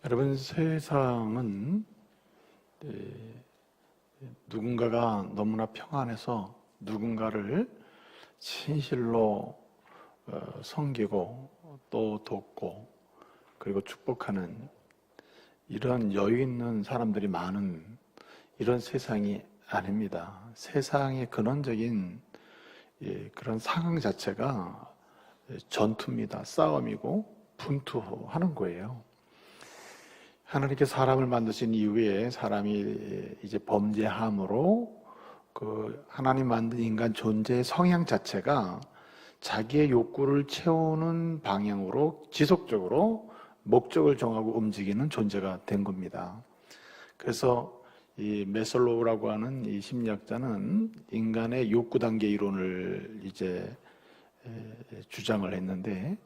여러분, 세상은 누군가가 너무나 평안해서 누군가를 진실로 섬기고 또 돕고 그리고 축복하는 이런 여유 있는 사람들이 많은 이런 세상이 아닙니다. 세상의 근원적인 그런 상황 자체가 전투입니다. 싸움이고 분투하는 거예요. 하나님께서 사람을 만드신 이후에 사람이 이제 범죄함으로 그 하나님 만든 인간 존재의 성향 자체가 자기의 욕구를 채우는 방향으로 지속적으로 목적을 정하고 움직이는 존재가 된 겁니다. 그래서 이 메슬로우라고 하는 이 심리학자는 인간의 욕구 단계 이론을 이제 주장을 했는데,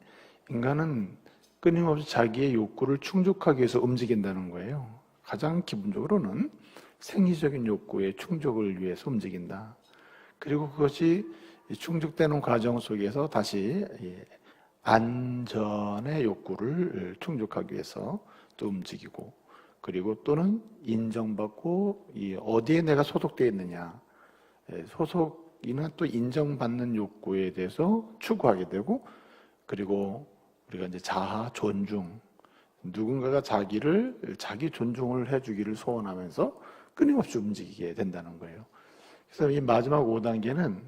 인간은 끊임없이 자기의 욕구를 충족하기 위해서 움직인다는 거예요. 가장 기본적으로는 생리적인 욕구의 충족을 위해서 움직인다. 그리고 그것이 충족되는 과정 속에서 다시 안전의 욕구를 충족하기 위해서 또 움직이고, 그리고 또는 인정받고 어디에 내가 소속되어 있느냐, 소속이나 또 인정받는 욕구에 대해서 추구하게 되고, 그리고 우리가 이제 자아, 존중, 누군가가 자기 존중을 해주기를 소원하면서 끊임없이 움직이게 된다는 거예요. 그래서 이 마지막 5단계는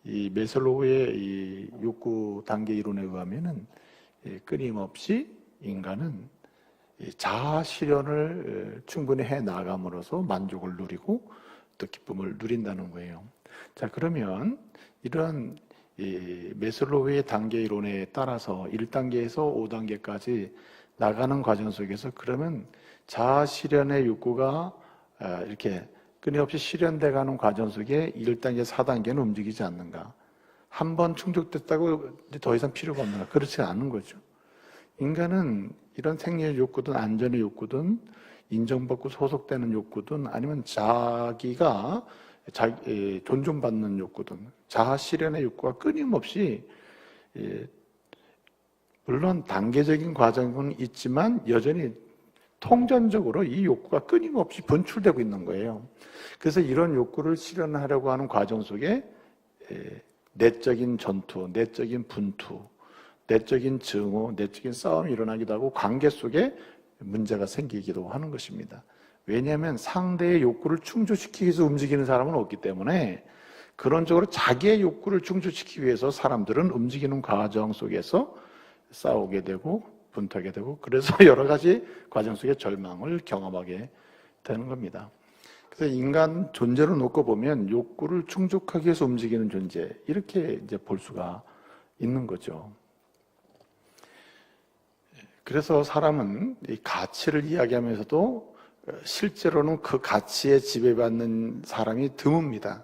이 메슬로우의 이 욕구 단계 이론에 의하면은 끊임없이 인간은 자아 실현을 충분히 해 나감으로써 만족을 누리고 또 기쁨을 누린다는 거예요. 자, 그러면 이런 이 메슬로우의 단계 이론에 따라서 1단계에서 5단계까지 나가는 과정 속에서 그러면 자아 실현의 욕구가 이렇게 끊임없이 실현돼 가는 과정 속에 1단계, 4단계는 움직이지 않는가? 한 번 충족됐다고 더 이상 필요가 없는가? 그렇지 않은 거죠. 인간은 이런 생리의 욕구든 안전의 욕구든 인정받고 소속되는 욕구든 아니면 자기가 존중받는 욕구든 자아 실현의 욕구가 끊임없이, 물론 단계적인 과정은 있지만 여전히 통전적으로 이 욕구가 끊임없이 분출되고 있는 거예요. 그래서 이런 욕구를 실현하려고 하는 과정 속에 내적인 전투, 내적인 분투, 내적인 증오, 내적인 싸움이 일어나기도 하고 관계 속에 문제가 생기기도 하는 것입니다. 왜냐하면 상대의 욕구를 충족시키기 위해서 움직이는 사람은 없기 때문에 그런 쪽으로 자기의 욕구를 충족시키기 위해서 사람들은 움직이는 과정 속에서 싸우게 되고 분투하게 되고, 그래서 여러 가지 과정 속에 절망을 경험하게 되는 겁니다. 그래서 인간 존재로 놓고 보면 욕구를 충족하기 위해서 움직이는 존재, 이렇게 이제 볼 수가 있는 거죠. 그래서 사람은 이 가치를 이야기하면서도 실제로는 그 가치에 지배받는 사람이 드뭅니다.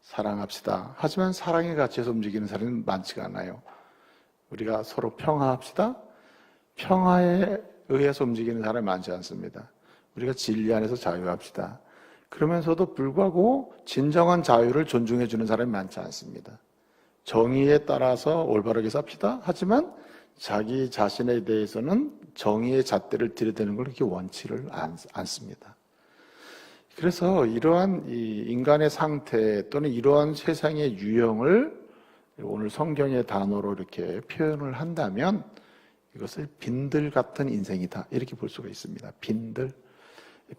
사랑합시다. 하지만 사랑의 가치에서 움직이는 사람은 많지가 않아요. 우리가 서로 평화합시다. 평화에 의해서 움직이는 사람이 많지 않습니다. 우리가 진리 안에서 자유합시다. 그러면서도 불구하고 진정한 자유를 존중해 주는 사람이 많지 않습니다. 정의에 따라서 올바르게 삽시다. 하지만 자기 자신에 대해서는 정의의 잣대를 들이대는 걸 그렇게 원치를 않습니다. 그래서 이러한 이 인간의 상태 또는 이러한 세상의 유형을 오늘 성경의 단어로 이렇게 표현을 한다면 이것을 빈들 같은 인생이다, 이렇게 볼 수가 있습니다.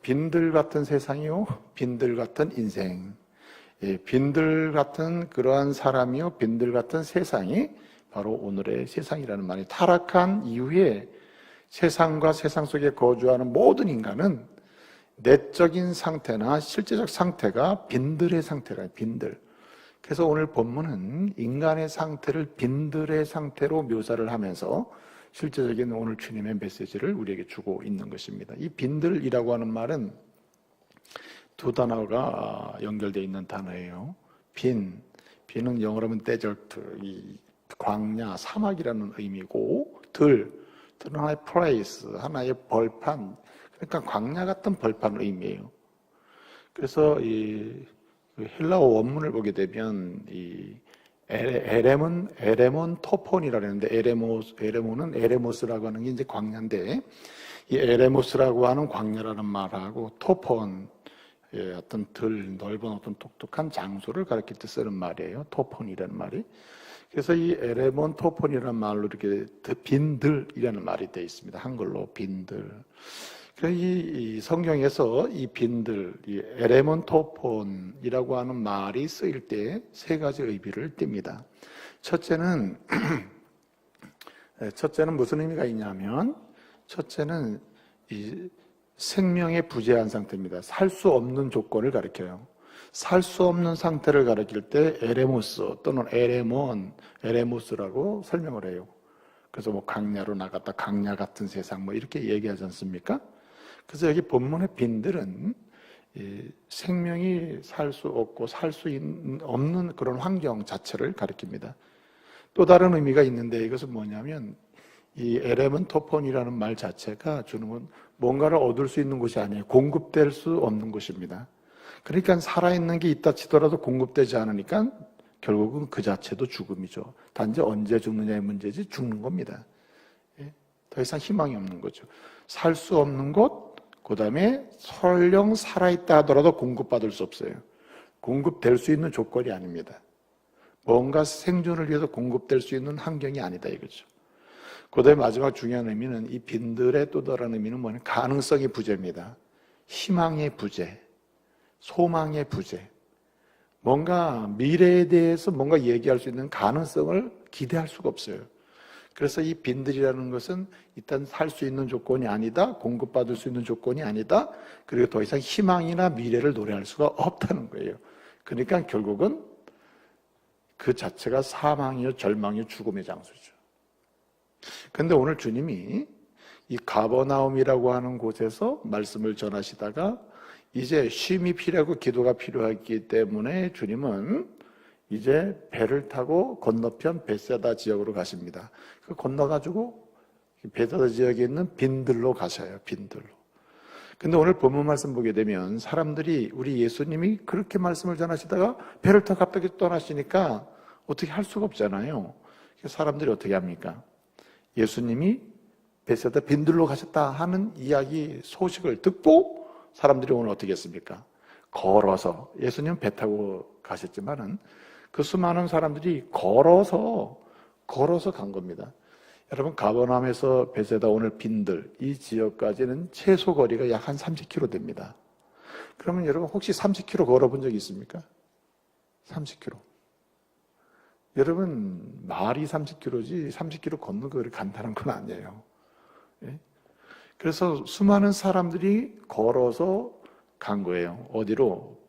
빈들 같은 세상이요, 빈들 같은 인생, 빈들 같은 그러한 사람이요, 빈들 같은 세상이 바로 오늘의 세상이라는 말이, 타락한 이후에 세상과 세상 속에 거주하는 모든 인간은 내적인 상태나 실제적 상태가 빈들의 상태라, 빈들. 그래서 오늘 본문은 인간의 상태를 빈들의 상태로 묘사를 하면서 실제적인 오늘 주님의 메시지를 우리에게 주고 있는 것입니다. 이 빈들이라고 하는 말은 두 단어가 연결되어 있는 단어예요. 빈은 영어로 하면 desert, 이 광야, 사막이라는 의미고, 들은 하나의 place, 하나의 벌판, 그러니까 광야 같은 벌판의 의미예요. 그래서 이 헬라어 원문을 보게 되면 이 에레몬 토폰이라고 하는데, 에레모는 에레모스라고 하는 게 이제 광야인데, 이 에레모스라고 하는 광야라는 말하고 토폰, 어떤 넓은 어떤 독특한 장소를 가리킬 때 쓰는 말이에요. 토폰이라는 말이. 그래서 이 에레몬 토폰이라는 말로 이렇게 빈들이라는 말이 되어 있습니다. 한글로 빈들. 이 성경에서 이 빈들, 이 에레몬 토폰이라고 하는 말이 쓰일 때 세 가지 의미를 띱니다. 첫째는 무슨 의미가 있냐면, 첫째는 이 생명의 부재한 상태입니다. 살 수 없는 조건을 가리켜요. 살 수 없는 상태를 가리킬 때 에레모스 또는 에레모스라고 설명을 해요. 그래서 뭐 강야로 나갔다, 강야 같은 세상 뭐 이렇게 얘기하지 않습니까? 그래서 여기 본문의 빈들은 생명이 살 수 없고 살 수 없는 그런 환경 자체를 가리킵니다. 또 다른 의미가 있는데 이것은 뭐냐면 이 에레몬 토폰이라는 말 자체가 주는 건 뭔가를 얻을 수 있는 곳이 아니에요. 공급될 수 없는 곳입니다. 그러니까 살아있는 게 있다 치더라도 공급되지 않으니까 결국은 그 자체도 죽음이죠. 단지 언제 죽느냐의 문제지 죽는 겁니다. 더 이상 희망이 없는 거죠. 살 수 없는 곳, 그 다음에 설령 살아있다 하더라도 공급받을 수 없어요. 공급될 수 있는 조건이 아닙니다. 뭔가 생존을 위해서 공급될 수 있는 환경이 아니다 이거죠. 그 다음에 마지막 중요한 의미는 이 빈들의 또 다른 의미는 뭐냐면 가능성의 부재입니다. 희망의 부재, 소망의 부재. 뭔가 미래에 대해서 뭔가 얘기할 수 있는 가능성을 기대할 수가 없어요. 그래서 이 빈들이라는 것은 일단 살 수 있는 조건이 아니다, 공급받을 수 있는 조건이 아니다, 그리고 더 이상 희망이나 미래를 노래할 수가 없다는 거예요. 그러니까 결국은 그 자체가 사망이요, 절망이요, 죽음의 장소죠. 그런데 오늘 주님이 이 가버나움이라고 하는 곳에서 말씀을 전하시다가 이제 쉼이 필요하고 기도가 필요하기 때문에 주님은 이제 배를 타고 건너편 벳세다 지역으로 가십니다. 그 건너가지고 벳세다 지역에 있는 빈들로 가셔요. 빈들로. 근데 오늘 본문 말씀 보게 되면 사람들이 우리 예수님이 그렇게 말씀을 전하시다가 배를 타고 갑자기 떠나시니까 어떻게 할 수가 없잖아요. 사람들이 어떻게 합니까? 예수님이 벳세다 빈들로 가셨다 하는 이야기 소식을 듣고 사람들이 오늘 어떻게 했습니까? 걸어서, 예수님은 배 타고 가셨지만은 그 수많은 사람들이 걸어서 간 겁니다. 여러분, 가버나움에서 벳세다 오늘 빈들 이 지역까지는 최소 거리가 약 한 30km 됩니다. 그러면 여러분 혹시 30km 걸어본 적 있습니까? 30km. 여러분 말이 30km지 30km 걷는 거 그렇게 간단한 건 아니에요. 예? 그래서 수많은 사람들이 걸어서 간 거예요. 어디로?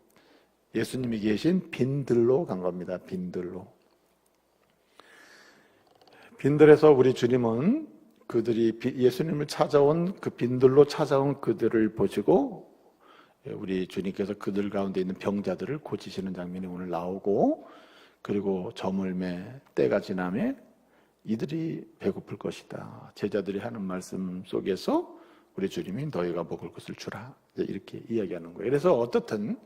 예수님이 계신 빈들로 간 겁니다. 빈들로. 빈들에서 우리 주님은 그들이 예수님을 찾아온 그 빈들로 찾아온 그들을 보시고 우리 주님께서 그들 가운데 있는 병자들을 고치시는 장면이 오늘 나오고, 그리고 저물매 때가 지나매 이들이 배고플 것이다. 제자들이 하는 말씀 속에서 우리 주님이 너희가 먹을 것을 주라. 이렇게 이야기하는 거예요. 그래서 어떻든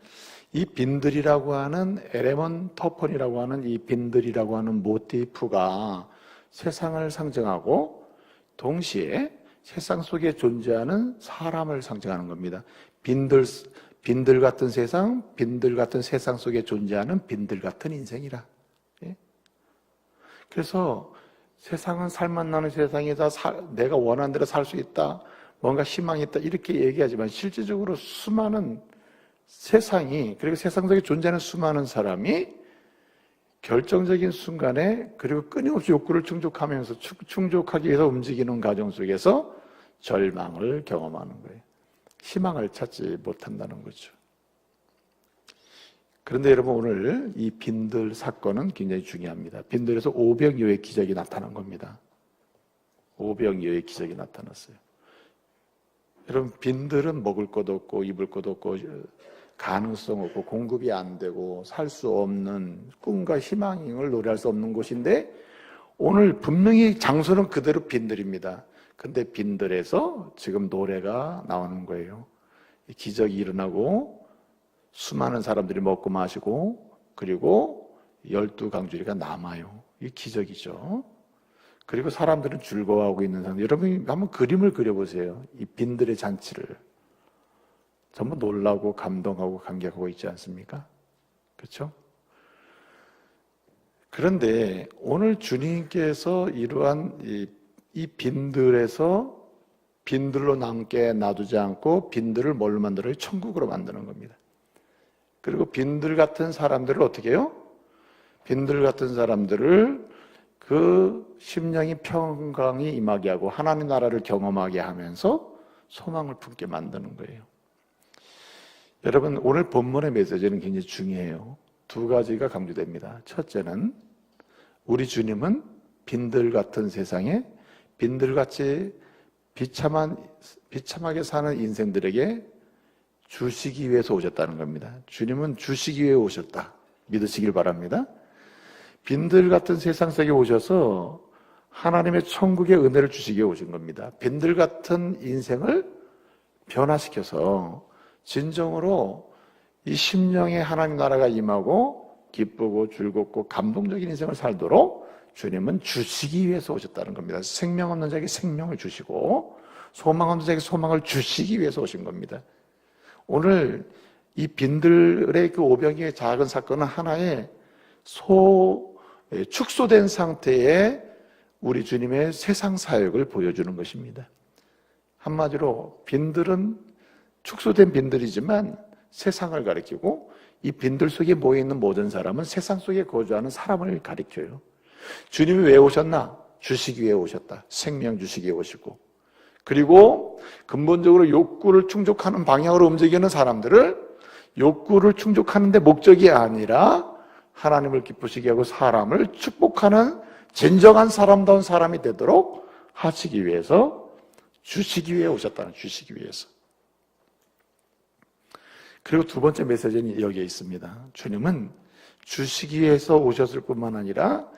이 빈들이라고 하는 에레몬 토폰이라고 하는 이 빈들이라고 하는 모티프가 세상을 상징하고 동시에 세상 속에 존재하는 사람을 상징하는 겁니다. 빈들 같은 세상, 빈들 같은 세상 속에 존재하는 빈들 같은 인생이라. 예? 그래서 세상은 살만 나는 세상이다. 내가 원하는 대로 살 수 있다. 뭔가 희망이 있다. 이렇게 얘기하지만 실질적으로 수많은 세상이, 그리고 세상 속에 존재하는 수많은 사람이 결정적인 순간에 그리고 끊임없이 욕구를 충족하기 위해서 움직이는 과정 속에서 절망을 경험하는 거예요. 희망을 찾지 못한다는 거죠. 그런데 여러분 오늘 이 빈들 사건은 굉장히 중요합니다. 빈들에서 오병이어의 기적이 나타난 겁니다. 오병이어의 기적이 나타났어요. 여러분 빈들은 먹을 것 없고 입을 것 없고 가능성 없고 공급이 안 되고 살 수 없는 꿈과 희망을 노래할 수 없는 곳인데 오늘 분명히 장소는 그대로 빈들입니다. 근데 빈들에서 지금 노래가 나오는 거예요. 기적이 일어나고 수많은 사람들이 먹고 마시고 그리고 12강주리가 남아요. 이 기적이죠. 그리고 사람들은 즐거워하고 있는 상태. 여러분 한번 그림을 그려보세요. 이 빈들의 잔치를. 전부 놀라고 감동하고 감격하고 있지 않습니까? 그렇죠? 그런데 오늘 주님께서 이러한 이 빈들에서 빈들로 남게 놔두지 않고 빈들을 뭘로 만들어요? 천국으로 만드는 겁니다. 그리고 빈들 같은 사람들을 어떻게 해요? 빈들 같은 사람들을 그 심령이 평강이 임하게 하고 하나님 나라를 경험하게 하면서 소망을 품게 만드는 거예요. 여러분 오늘 본문의 메시지는 굉장히 중요해요. 두 가지가 강조됩니다. 첫째는 우리 주님은 빈들 같은 세상에 빈들같이 비참하게 사는 인생들에게 주시기 위해서 오셨다는 겁니다. 주님은 주시기 위해 오셨다. 믿으시길 바랍니다. 빈들 같은 세상 속에 오셔서 하나님의 천국의 은혜를 주시기 위해 오신 겁니다. 빈들 같은 인생을 변화시켜서 진정으로 이 심령에 하나님 나라가 임하고 기쁘고 즐겁고 감동적인 인생을 살도록 주님은 주시기 위해서 오셨다는 겁니다. 생명 없는 자에게 생명을 주시고 소망 없는 자에게 소망을 주시기 위해서 오신 겁니다. 오늘 이 빈들의 그 오병이의 작은 사건은 하나의 축소된 상태의 우리 주님의 세상 사역을 보여주는 것입니다. 한마디로 빈들은 축소된 빈들이지만 세상을 가리키고 이 빈들 속에 모여있는 모든 사람은 세상 속에 거주하는 사람을 가리켜요. 주님이 왜 오셨나? 주시기 위해 오셨다. 생명 주시기 위해 오시고, 그리고 근본적으로 욕구를 충족하는 방향으로 움직이는 사람들을 욕구를 충족하는 데 목적이 아니라 하나님을 기쁘시게 하고 사람을 축복하는 진정한 사람다운 사람이 되도록 하시기 위해서 주시기 위해 오셨다는, 주시기 위해서. 그리고 두 번째 메시지는 여기에 있습니다. 주님은 주시기 위해서 오셨을 뿐만 아니라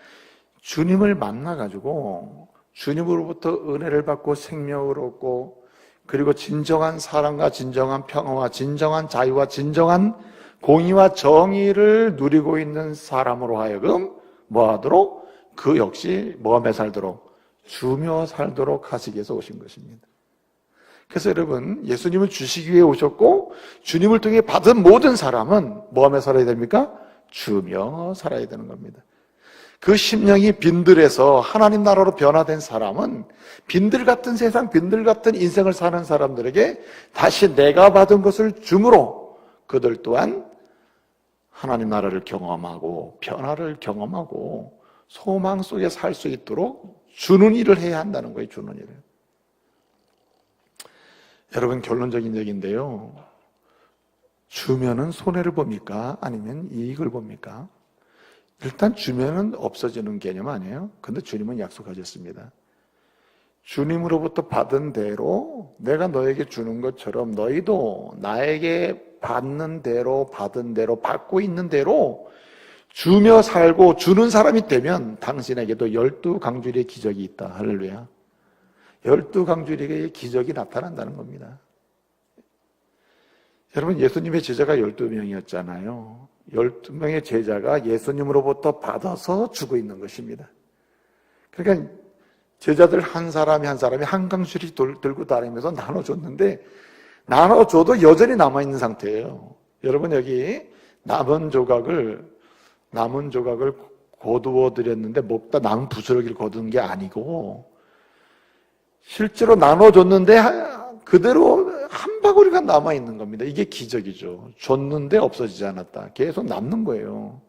주님을 만나가지고 주님으로부터 은혜를 받고 생명을 얻고, 그리고 진정한 사랑과 진정한 평화와 진정한 자유와 진정한 공의와 정의를 누리고 있는 사람으로 하여금 뭐하도록? 그 역시 뭐하며 살도록? 주며 살도록 하시기 위해서 오신 것입니다. 그래서 여러분, 예수님은 주시기 위해 오셨고 주님을 통해 받은 모든 사람은 뭐하며 살아야 됩니까? 주며 살아야 되는 겁니다. 그 심령이 빈들에서 하나님 나라로 변화된 사람은 빈들 같은 세상, 빈들 같은 인생을 사는 사람들에게 다시 내가 받은 것을 줌으로 그들 또한 하나님 나라를 경험하고 변화를 경험하고 소망 속에 살 수 있도록 주는 일을 해야 한다는 거예요. 주는 일을. 여러분, 결론적인 얘기인데요, 주면은 손해를 봅니까? 아니면 이익을 봅니까? 일단 주면은 없어지는 개념 아니에요? 근데 주님은 약속하셨습니다. 주님으로부터 받은 대로 내가 너에게 주는 것처럼 너희도 나에게 받는 대로, 받은 대로, 받고 있는 대로 주며 살고 주는 사람이 되면 당신에게도 12강줄의 기적이 있다. 할렐루야. 12강줄의 기적이 나타난다는 겁니다. 여러분, 예수님의 제자가 12명이었잖아요. 12명의 제자가 예수님으로부터 받아서 주고 있는 것입니다. 그러니까 제자들 한 사람이 한 강줄이 들고 다니면서 나눠줬는데 나눠줘도 여전히 남아있는 상태예요. 여러분, 여기 남은 조각을 거두어 드렸는데 먹다 남은 부스러기를 거두는 게 아니고 실제로 나눠줬는데 그대로 한 바구니가 남아있는 겁니다. 이게 기적이죠. 줬는데 없어지지 않았다. 계속 남는 거예요.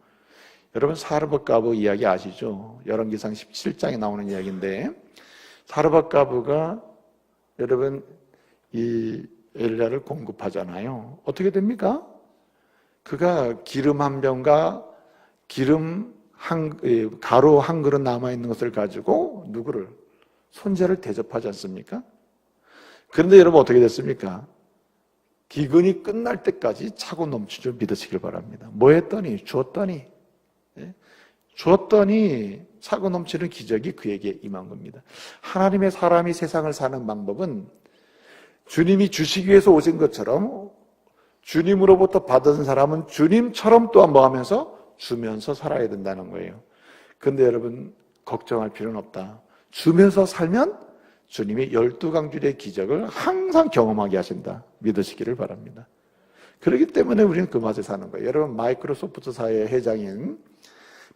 여러분, 사르밧가브 이야기 아시죠? 열왕기상 17장에 나오는 이야기인데, 사르밧가브가 여러분 이 엘리야를 공급하잖아요. 어떻게 됩니까? 그가 기름 한 병과 가루 한 그릇 남아있는 것을 가지고 누구를? 손자를 대접하지 않습니까? 그런데 여러분 어떻게 됐습니까? 기근이 끝날 때까지 차고 넘칠 줄 믿으시길 바랍니다. 뭐 했더니? 주었더니 차고 넘치는 기적이 그에게 임한 겁니다. 하나님의 사람이 세상을 사는 방법은 주님이 주시기 위해서 오신 것처럼 주님으로부터 받은 사람은 주님처럼 또한 뭐 하면서? 주면서 살아야 된다는 거예요. 그런데 여러분, 걱정할 필요는 없다. 주면서 살면 주님이 12강줄의 기적을 항상 경험하게 하신다. 믿으시기를 바랍니다. 그렇기 때문에 우리는 그 맛에 사는 거예요. 여러분, 마이크로소프트사의 회장인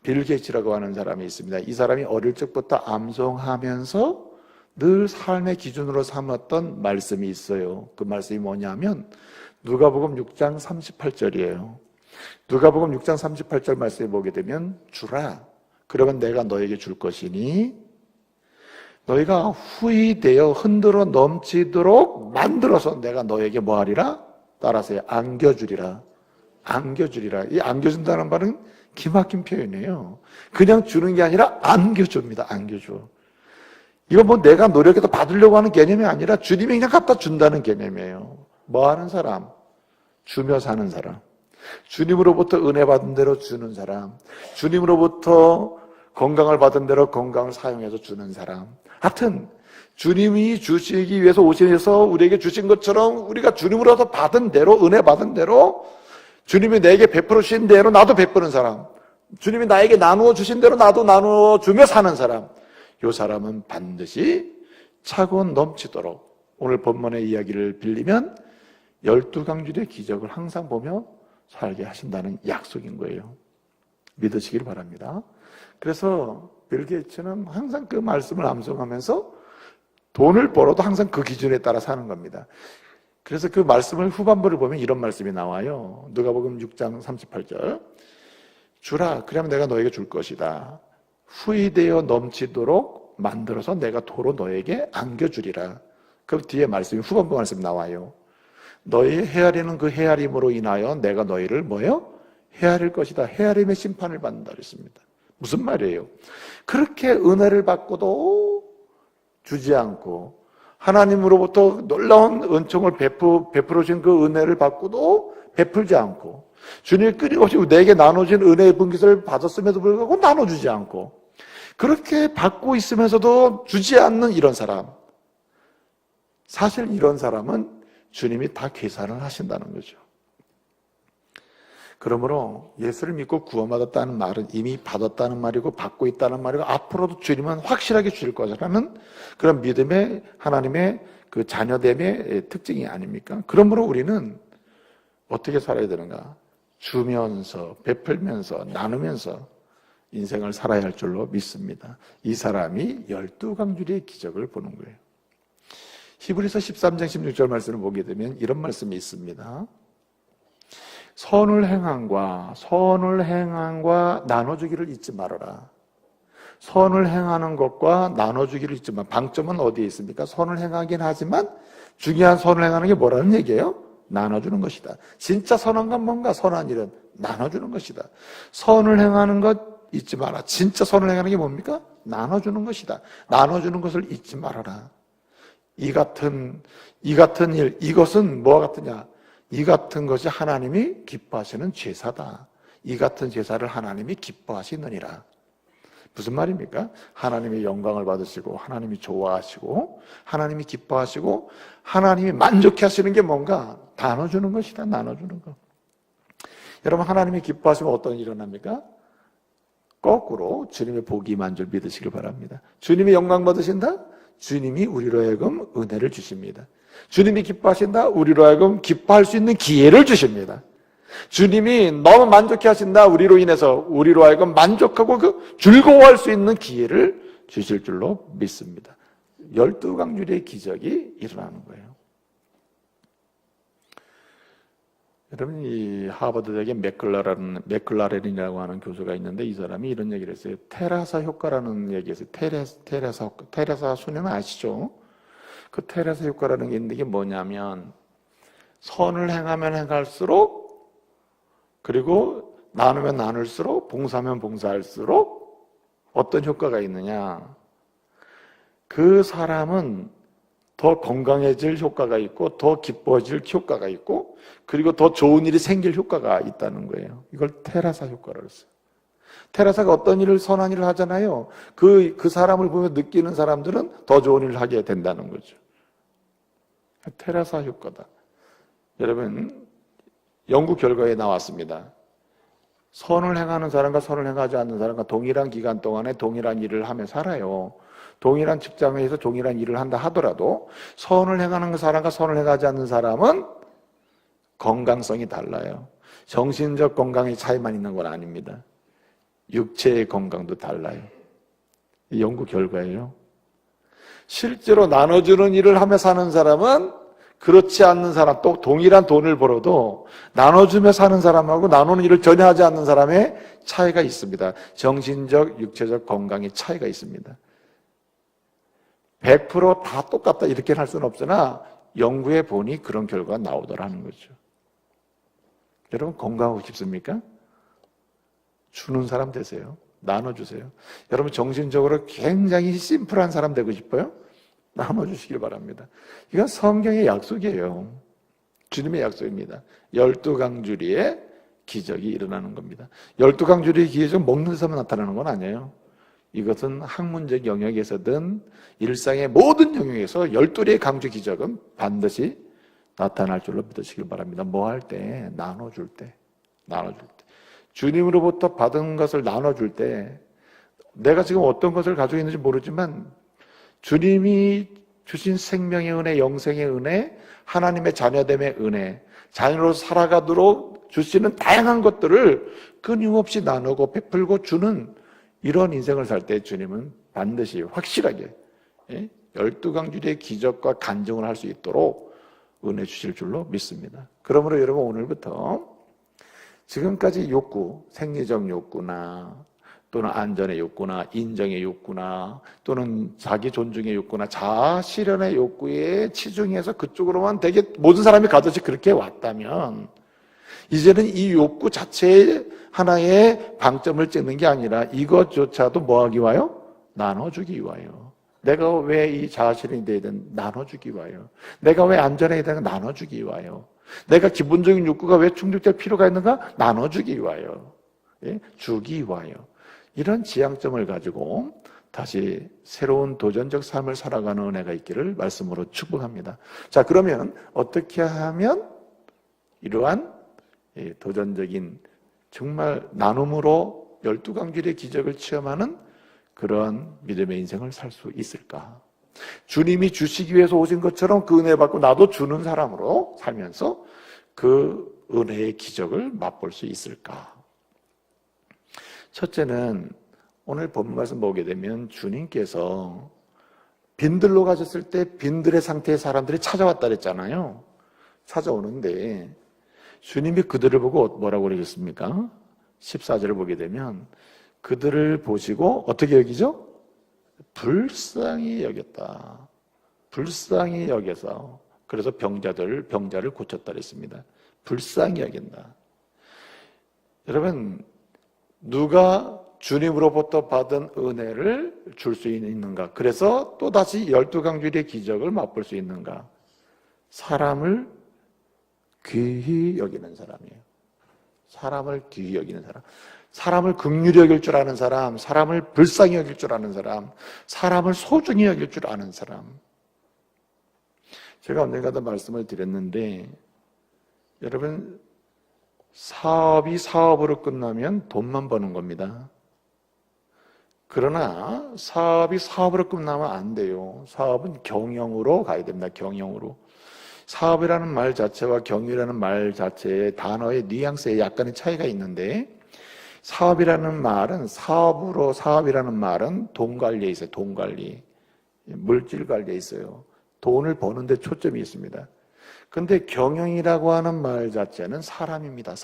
빌 게이츠라고 하는 사람이 있습니다. 이 사람이 어릴 적부터 암송하면서 늘 삶의 기준으로 삼았던 말씀이 있어요. 그 말씀이 뭐냐면 누가복음 6장 38절이에요. 누가복음 6장 38절 말씀에 보게 되면 주라, 그러면 내가 너에게 줄 것이니 너희가 후히되어 흔들어 넘치도록 만들어서 내가 너에게 뭐하리라? 따라서 안겨주리라. 안겨주리라. 이 안겨준다는 말은 기막힌 표현이에요. 그냥 주는 게 아니라 안겨줍니다. 안겨줘. 이거 뭐 내가 노력해서 받으려고 하는 개념이 아니라 주님이 그냥 갖다 준다는 개념이에요. 뭐 하는 사람? 주며 사는 사람. 주님으로부터 은혜 받은 대로 주는 사람. 주님으로부터 건강을 받은 대로 건강을 사용해서 주는 사람. 하여튼 주님이 주시기 위해서 오셔서 우리에게 주신 것처럼 우리가 주님으로부터 받은 대로, 은혜 받은 대로, 주님이 내게 베풀어 주신 대로 나도 베푸는 사람, 주님이 나에게 나누어 주신 대로 나도 나누어 주며 사는 사람, 이 사람은 반드시 차고 넘치도록, 오늘 본문의 이야기를 빌리면 12강줄의 기적을 항상 보며 살게 하신다는 약속인 거예요. 믿으시길 바랍니다. 그래서 빌 게이츠는 항상 그 말씀을 암송하면서 돈을 벌어도 항상 그 기준에 따라 사는 겁니다. 그래서 그 말씀을 후반부를 보면 이런 말씀이 나와요. 누가복음 6장 38절. 주라, 그러면 내가 너에게 줄 것이다. 후히되어 넘치도록 만들어서 내가 도로 너에게 안겨주리라. 그 뒤에 말씀이 후반부 말씀이 나와요. 너희 헤아리는 그 헤아림으로 인하여 내가 너희를 뭐예요? 헤아릴 것이다. 헤아림의 심판을 받는다 그랬습니다. 무슨 말이에요? 그렇게 은혜를 받고도 주지 않고 하나님으로부터 놀라운 은총을 베풀어 준 그 은혜를 받고도 베풀지 않고 주님이 끊임없이 내게 나눠진 은혜의 분깃을 받았음에도 불구하고 나눠주지 않고 그렇게 받고 있으면서도 주지 않는 이런 사람, 사실 이런 사람은 주님이 다 계산을 하신다는 거죠. 그러므로 예수를 믿고 구원받았다는 말은 이미 받았다는 말이고 받고 있다는 말이고 앞으로도 주님은 확실하게 주실 거라는 그런 믿음의 하나님의 그 자녀됨의 특징이 아닙니까? 그러므로 우리는 어떻게 살아야 되는가? 주면서, 베풀면서, 나누면서 인생을 살아야 할 줄로 믿습니다. 이 사람이 12강줄의 기적을 보는 거예요. 히브리서 13장 16절 말씀을 보게 되면 이런 말씀이 있습니다. 선을 행함과 나눠주기를 잊지 말아라. 선을 행하는 것과 나눠주기를 잊지 마. 방점은 어디에 있습니까? 선을 행하긴 하지만 중요한 선을 행하는 게 뭐라는 얘기예요? 나눠주는 것이다. 진짜 선한 건 뭔가? 선한 일은 나눠주는 것이다. 선을 행하는 것 잊지 마라. 진짜 선을 행하는 게 뭡니까? 나눠주는 것이다. 나눠주는 것을 잊지 말아라. 이 같은 일, 이것은 뭐와 같으냐? 이 같은 것이 하나님이 기뻐하시는 제사다. 이 같은 제사를 하나님이 기뻐하시느니라. 무슨 말입니까? 하나님의 영광을 받으시고 하나님이 좋아하시고 하나님이 기뻐하시고 하나님이 만족해 하시는 게 뭔가? 나눠주는 것이다. 나눠주는 것. 여러분, 하나님이 기뻐하시면 어떤 일이 일어납니까? 거꾸로 주님의 복이 임한 줄 믿으시길 바랍니다. 주님이 영광 받으신다? 주님이 우리로 하여금 은혜를 주십니다. 주님이 기뻐하신다? 우리로 하여금 기뻐할 수 있는 기회를 주십니다. 주님이 너무 만족해 하신다? 우리로 인해서 우리로 하여금 만족하고 즐거워할 수 있는 기회를 주실 줄로 믿습니다. 12강줄의 기적이 일어나는 거예요. 여러분, 이 하버드 대학의 맥클라렌이라고 하는 교수가 있는데 이 사람이 이런 얘기를 했어요. 테라사 효과라는 얘기했어요. 테라사 수녀는 아시죠? 그 테라사 효과라는 게 있는데 이게 뭐냐면 선을 행하면 행할수록 그리고 나누면 나눌수록 봉사하면 봉사할수록 어떤 효과가 있느냐? 그 사람은 더 건강해질 효과가 있고 더 기뻐질 효과가 있고 그리고 더 좋은 일이 생길 효과가 있다는 거예요. 이걸 테라사 효과라고 했어요. 테라사가 어떤 일을 선한 일을 하잖아요. 그 사람을 보며 느끼는 사람들은 더 좋은 일을 하게 된다는 거죠. 테라사 효과다. 여러분, 연구 결과에 나왔습니다. 선을 행하는 사람과 선을 행하지 않는 사람과 동일한 기간 동안에 동일한 일을 하며 살아요. 동일한 직장에서 동일한 일을 한다 하더라도 선을 행하는 사람과 선을 행하지 않는 사람은 건강성이 달라요. 정신적 건강의 차이만 있는 건 아닙니다. 육체의 건강도 달라요. 이 연구 결과예요. 실제로 나눠주는 일을 하며 사는 사람은 그렇지 않는 사람, 또 동일한 돈을 벌어도 나눠주며 사는 사람하고 나누는 일을 전혀 하지 않는 사람의 차이가 있습니다. 정신적, 육체적 건강의 차이가 있습니다. 100%다 똑같다 이렇게는 할 수는 없으나 연구해 보니 그런 결과가 나오더라는 거죠. 여러분 건강하고 싶습니까? 주는 사람 되세요. 나눠주세요. 여러분 정신적으로 굉장히 심플한 사람 되고 싶어요? 나눠주시길 바랍니다. 이건 성경의 약속이에요. 주님의 약속입니다. 12강주리의 기적이 일어나는 겁니다. 12강주리의 기적은 먹는 데서만 나타나는 건 아니에요. 이것은 학문적 영역에서든 일상의 모든 영역에서 12개의 강주 기적은 반드시 나타날 줄로 믿으시길 바랍니다. 뭐 할 때? 나눠줄 때. 나눠줄 때. 주님으로부터 받은 것을 나눠줄 때 내가 지금 어떤 것을 가지고 있는지 모르지만 주님이 주신 생명의 은혜, 영생의 은혜, 하나님의 자녀됨의 은혜, 자녀로 살아가도록 주시는 다양한 것들을 끊임없이 나누고 베풀고 주는 이런 인생을 살 때 주님은 반드시 확실하게 12강주리의 기적과 간증을 할 수 있도록 은혜 주실 줄로 믿습니다. 그러므로 여러분 오늘부터 지금까지 욕구, 생리적 욕구나 또는 안전의 욕구나 인정의 욕구나 또는 자기 존중의 욕구나 자아 실현의 욕구에 치중해서 그쪽으로만 되게 모든 사람이 가듯이 그렇게 왔다면 이제는 이 욕구 자체에 하나의 방점을 찍는 게 아니라 이것조차도 뭐 하기 위하여? 나눠주기 위하여. 내가 왜 이 자아 실현이 돼야 되는 나눠주기 위하여. 내가 왜 안전해야 되는 나눠주기 위하여. 내가 기본적인 욕구가 왜 충족될 필요가 있는가? 나눠주기 위하여. 예? 주기 위하여. 이런 지향점을 가지고 다시 새로운 도전적 삶을 살아가는 은혜가 있기를 말씀으로 축복합니다. 자, 그러면 어떻게 하면 이러한 도전적인 정말 나눔으로 12강주리의 기적을 체험하는 그런 믿음의 인생을 살 수 있을까? 주님이 주시기 위해서 오신 것처럼 그 은혜 받고 나도 주는 사람으로 살면서 그 은혜의 기적을 맛볼 수 있을까? 첫째는 오늘 본문 말씀 보게 되면 주님께서 빈들로 가셨을 때 빈들의 상태의 사람들이 찾아왔다 그랬잖아요. 찾아오는데 주님이 그들을 보고 뭐라고 그러셨습니까? 14절을 보게 되면 그들을 보시고 어떻게 여기죠? 불쌍히 여겼다. 불쌍히 여겨서 그래서 병자를 고쳤다 그랬습니다. 불쌍히 여긴다. 여러분 누가 주님으로부터 받은 은혜를 줄 수 있는가? 그래서 또다시 12강주리의 기적을 맛볼 수 있는가? 사람을 귀히 여기는 사람이에요. 사람을 귀히 여기는 사람. 사람을 긍휼히 여길 줄 아는 사람, 사람을 불쌍히 여길 줄 아는 사람, 사람을 소중히 여길 줄 아는 사람. 제가 언젠가도 말씀을 드렸는데 여러분 사업이 사업으로 끝나면 돈만 버는 겁니다. 그러나 사업이 사업으로 끝나면 안 돼요. 사업은 경영으로 가야 됩니다. 경영으로. 사업이라는 말 자체와 경영이라는 말 자체의 단어의 뉘앙스에 약간의 차이가 있는데 사업이라는 말은 돈 관리에 있어요. 돈 관리. 물질 관리에 있어요. 돈을 버는 데 초점이 있습니다. 근데 경영이라고 하는 말 자체는 사람입니다.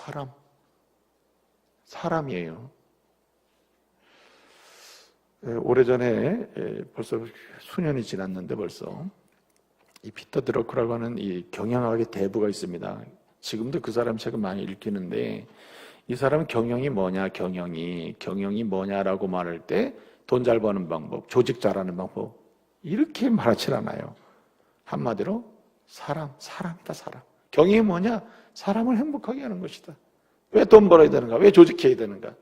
사람이에요. 오래전에 벌써 수년이 지났는데 벌써 이 피터 드러크라고 하는 이 경영학의 대부가 있습니다. 지금도 그 사람 책을 많이 읽히는데 이 사람은 경영이 뭐냐라고 말할 때 돈 잘 버는 방법, 조직 잘하는 방법 이렇게 말하지 않아요. 한마디로 사람이다. 경영이 뭐냐? 사람을 행복하게 하는 것이다. 왜 돈 벌어야 되는가? 왜 조직해야 되는가?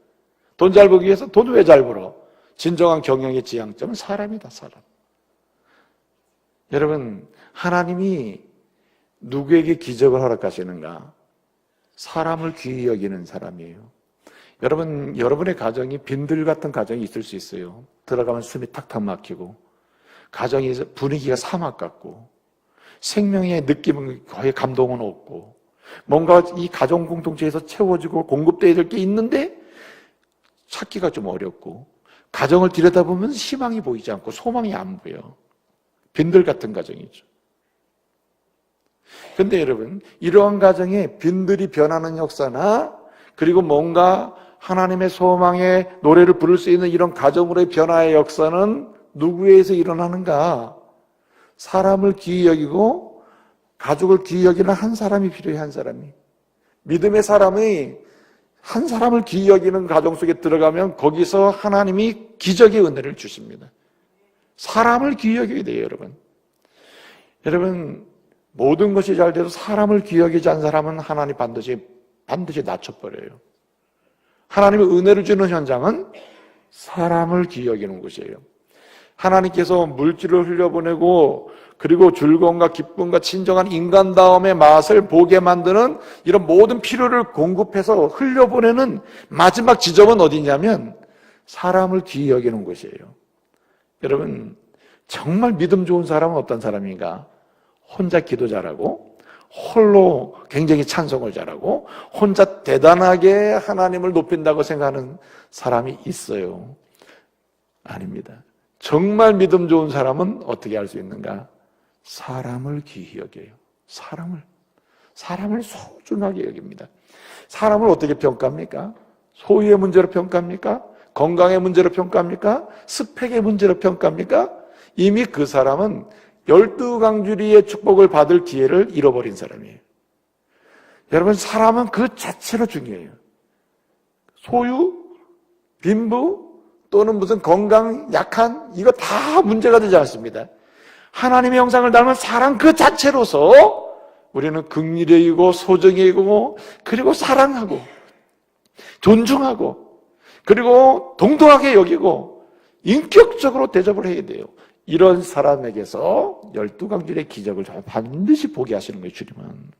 돈 잘 벌기 위해서 돈 왜 잘 벌어? 진정한 경영의 지향점은 사람이다. 여러분 하나님이 누구에게 기적을 허락하시는가? 사람을 귀히 여기는 사람이에요. 여러분의 가정이 빈들 같은 가정이 있을 수 있어요. 들어가면 숨이 탁탁 막히고 가정의 분위기가 사막 같고 생명의 느낌은 거의 감동은 없고 뭔가 이 가정 공동체에서 채워지고 공급되어야 될 게 있는데 찾기가 좀 어렵고 가정을 들여다보면 희망이 보이지 않고 소망이 안 보여. 빈들 같은 가정이죠. 근데 여러분, 이러한 가정에 빈들이 변하는 역사나 그리고 뭔가 하나님의 소망의 노래를 부를 수 있는 이런 가정으로의 변화의 역사는 누구에서 일어나는가? 사람을 귀히 여기고 가족을 귀히 여기는 한 사람이 필요해. 한 사람이. 믿음의 사람이 한 사람을 귀히 여기는 가정 속에 들어가면 거기서 하나님이 기적의 은혜를 주십니다. 사람을 귀히 여겨야 돼요, 여러분. 여러분, 모든 것이 잘 돼도 사람을 귀히 여기지 않은 사람은 하나님 반드시 낮춰버려요. 하나님의 은혜를 주는 현장은 사람을 귀히 여기는 곳이에요. 하나님께서 물질을 흘려보내고 그리고 즐거움과 기쁨과 친정한 인간다움의 맛을 보게 만드는 이런 모든 필요를 공급해서 흘려보내는 마지막 지점은 어디냐면 사람을 귀히 여기는 곳이에요. 여러분, 정말 믿음 좋은 사람은 어떤 사람인가? 혼자 기도 잘하고 홀로 굉장히 찬송을 잘하고 혼자 대단하게 하나님을 높인다고 생각하는 사람이 있어요. 아닙니다. 정말 믿음 좋은 사람은 어떻게 할 수 있는가? 사람을 귀히 여겨요. 사람을 소중하게 여깁니다. 사람을 어떻게 평가합니까? 소유의 문제로 평가합니까? 건강의 문제로 평가합니까? 스펙의 문제로 평가합니까? 이미 그 사람은 12강주리의 축복을 받을 기회를 잃어버린 사람이에요. 여러분, 사람은 그 자체로 중요해요. 소유, 빈부, 또는 무슨 건강, 약한, 이거 다 문제가 되지 않습니다. 하나님의 형상을 닮은 사람 그 자체로서 우리는 긍휼히 여기고 소정히 여기고 그리고 사랑하고 존중하고 그리고 동등하게 여기고 인격적으로 대접을 해야 돼요. 이런 사람에게서 12강줄의 기적을 반드시 보게 하시는 거예요, 주님은.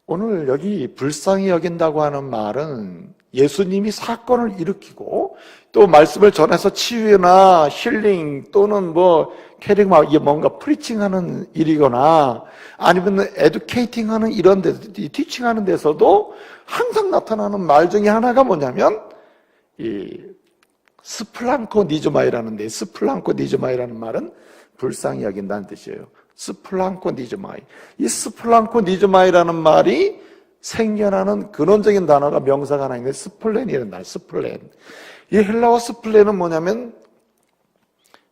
오늘 여기 불쌍히 여긴다고 하는 말은 예수님이 사건을 일으키고 또 말씀을 전해서 치유나 힐링 또는 캐릭마 뭔가 프리칭하는 일이거나 아니면 에듀케이팅하는 이런 데 티칭하는 데서도 항상 나타나는 말 중에 하나가 뭐냐면 이 스플랑코 니조마이라는데 스플랑코 니조마이라는 말은 불쌍히 여긴다는 뜻이에요. 스플랑코 니조마이. 이 스플랑코 니조마이라는 말이 생겨나는 근원적인 단어가 명사가 하나 있는데 스플렌이라는 말, 스플렌. 이 헬라어 스플렌은 뭐냐면